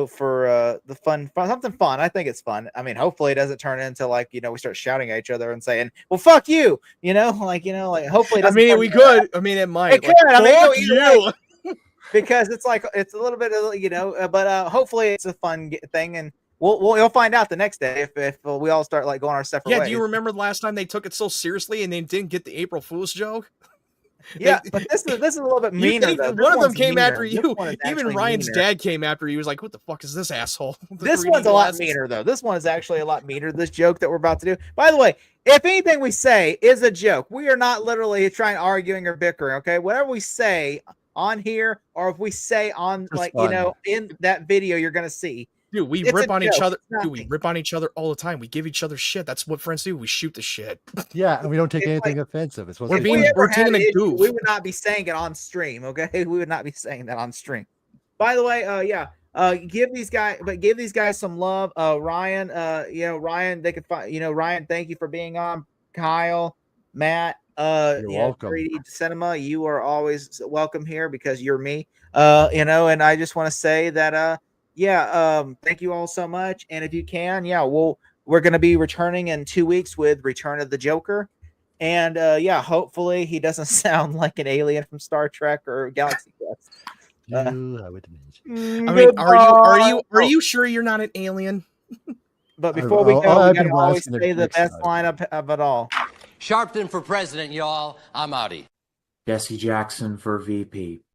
For the something fun. I think it's fun. I mean, hopefully it doesn't turn into like, we start shouting at each other and saying, well, fuck you, hopefully it I doesn't mean, turn we into that. could. I mean, it might. It could. I mean, fuck either way, you. because it's a little bit of, but hopefully it's a fun thing, and you'll find out the next day if we all start like going our separate ways. Yeah, do you remember the last time they took it so seriously and they didn't get the April Fool's joke? Yeah, but this is a little bit meaner. Though. One of them one's came meaner. after This you. one is Even actually Ryan's meaner. dad came after you. He was like, "What the fuck is this asshole?" This one's a lot meaner, though. This one is actually a lot meaner. This joke that we're about to do. By the way, if anything we say is a joke, we are not literally trying arguing or bickering. Okay, whatever we say on here, or if we say on Just fun. in that video you're gonna see. Dude, we It's rip a on each joke. other. It's Dude, we nothing. rip on each other all the time. We give each other shit. That's what friends do. We shoot the shit. Yeah, and we don't take It's anything offensive. It's supposed We're to If be being- we fun. ever we're had taking an a issue, goof. we would not be saying it on stream. Okay, we would not be saying that on stream. By the way, give these guys some love. Ryan, Ryan, they could find, Ryan, thank you for being on. Kyle, Matt, You're welcome. 3D Cinema, you are always welcome here because you're me. And I just want to say that thank you all so much. And if you can, we're going to be returning in 2 weeks with Return of the Joker. And hopefully he doesn't sound like an alien from Star Trek or Galaxy Quest. I would imagine. I mean, are you sure you're not an alien? But before we go, I've we been gotta always asking say the next best time. lineup of it all. Sharpton for president, y'all. I'm outie. Jesse Jackson for VP.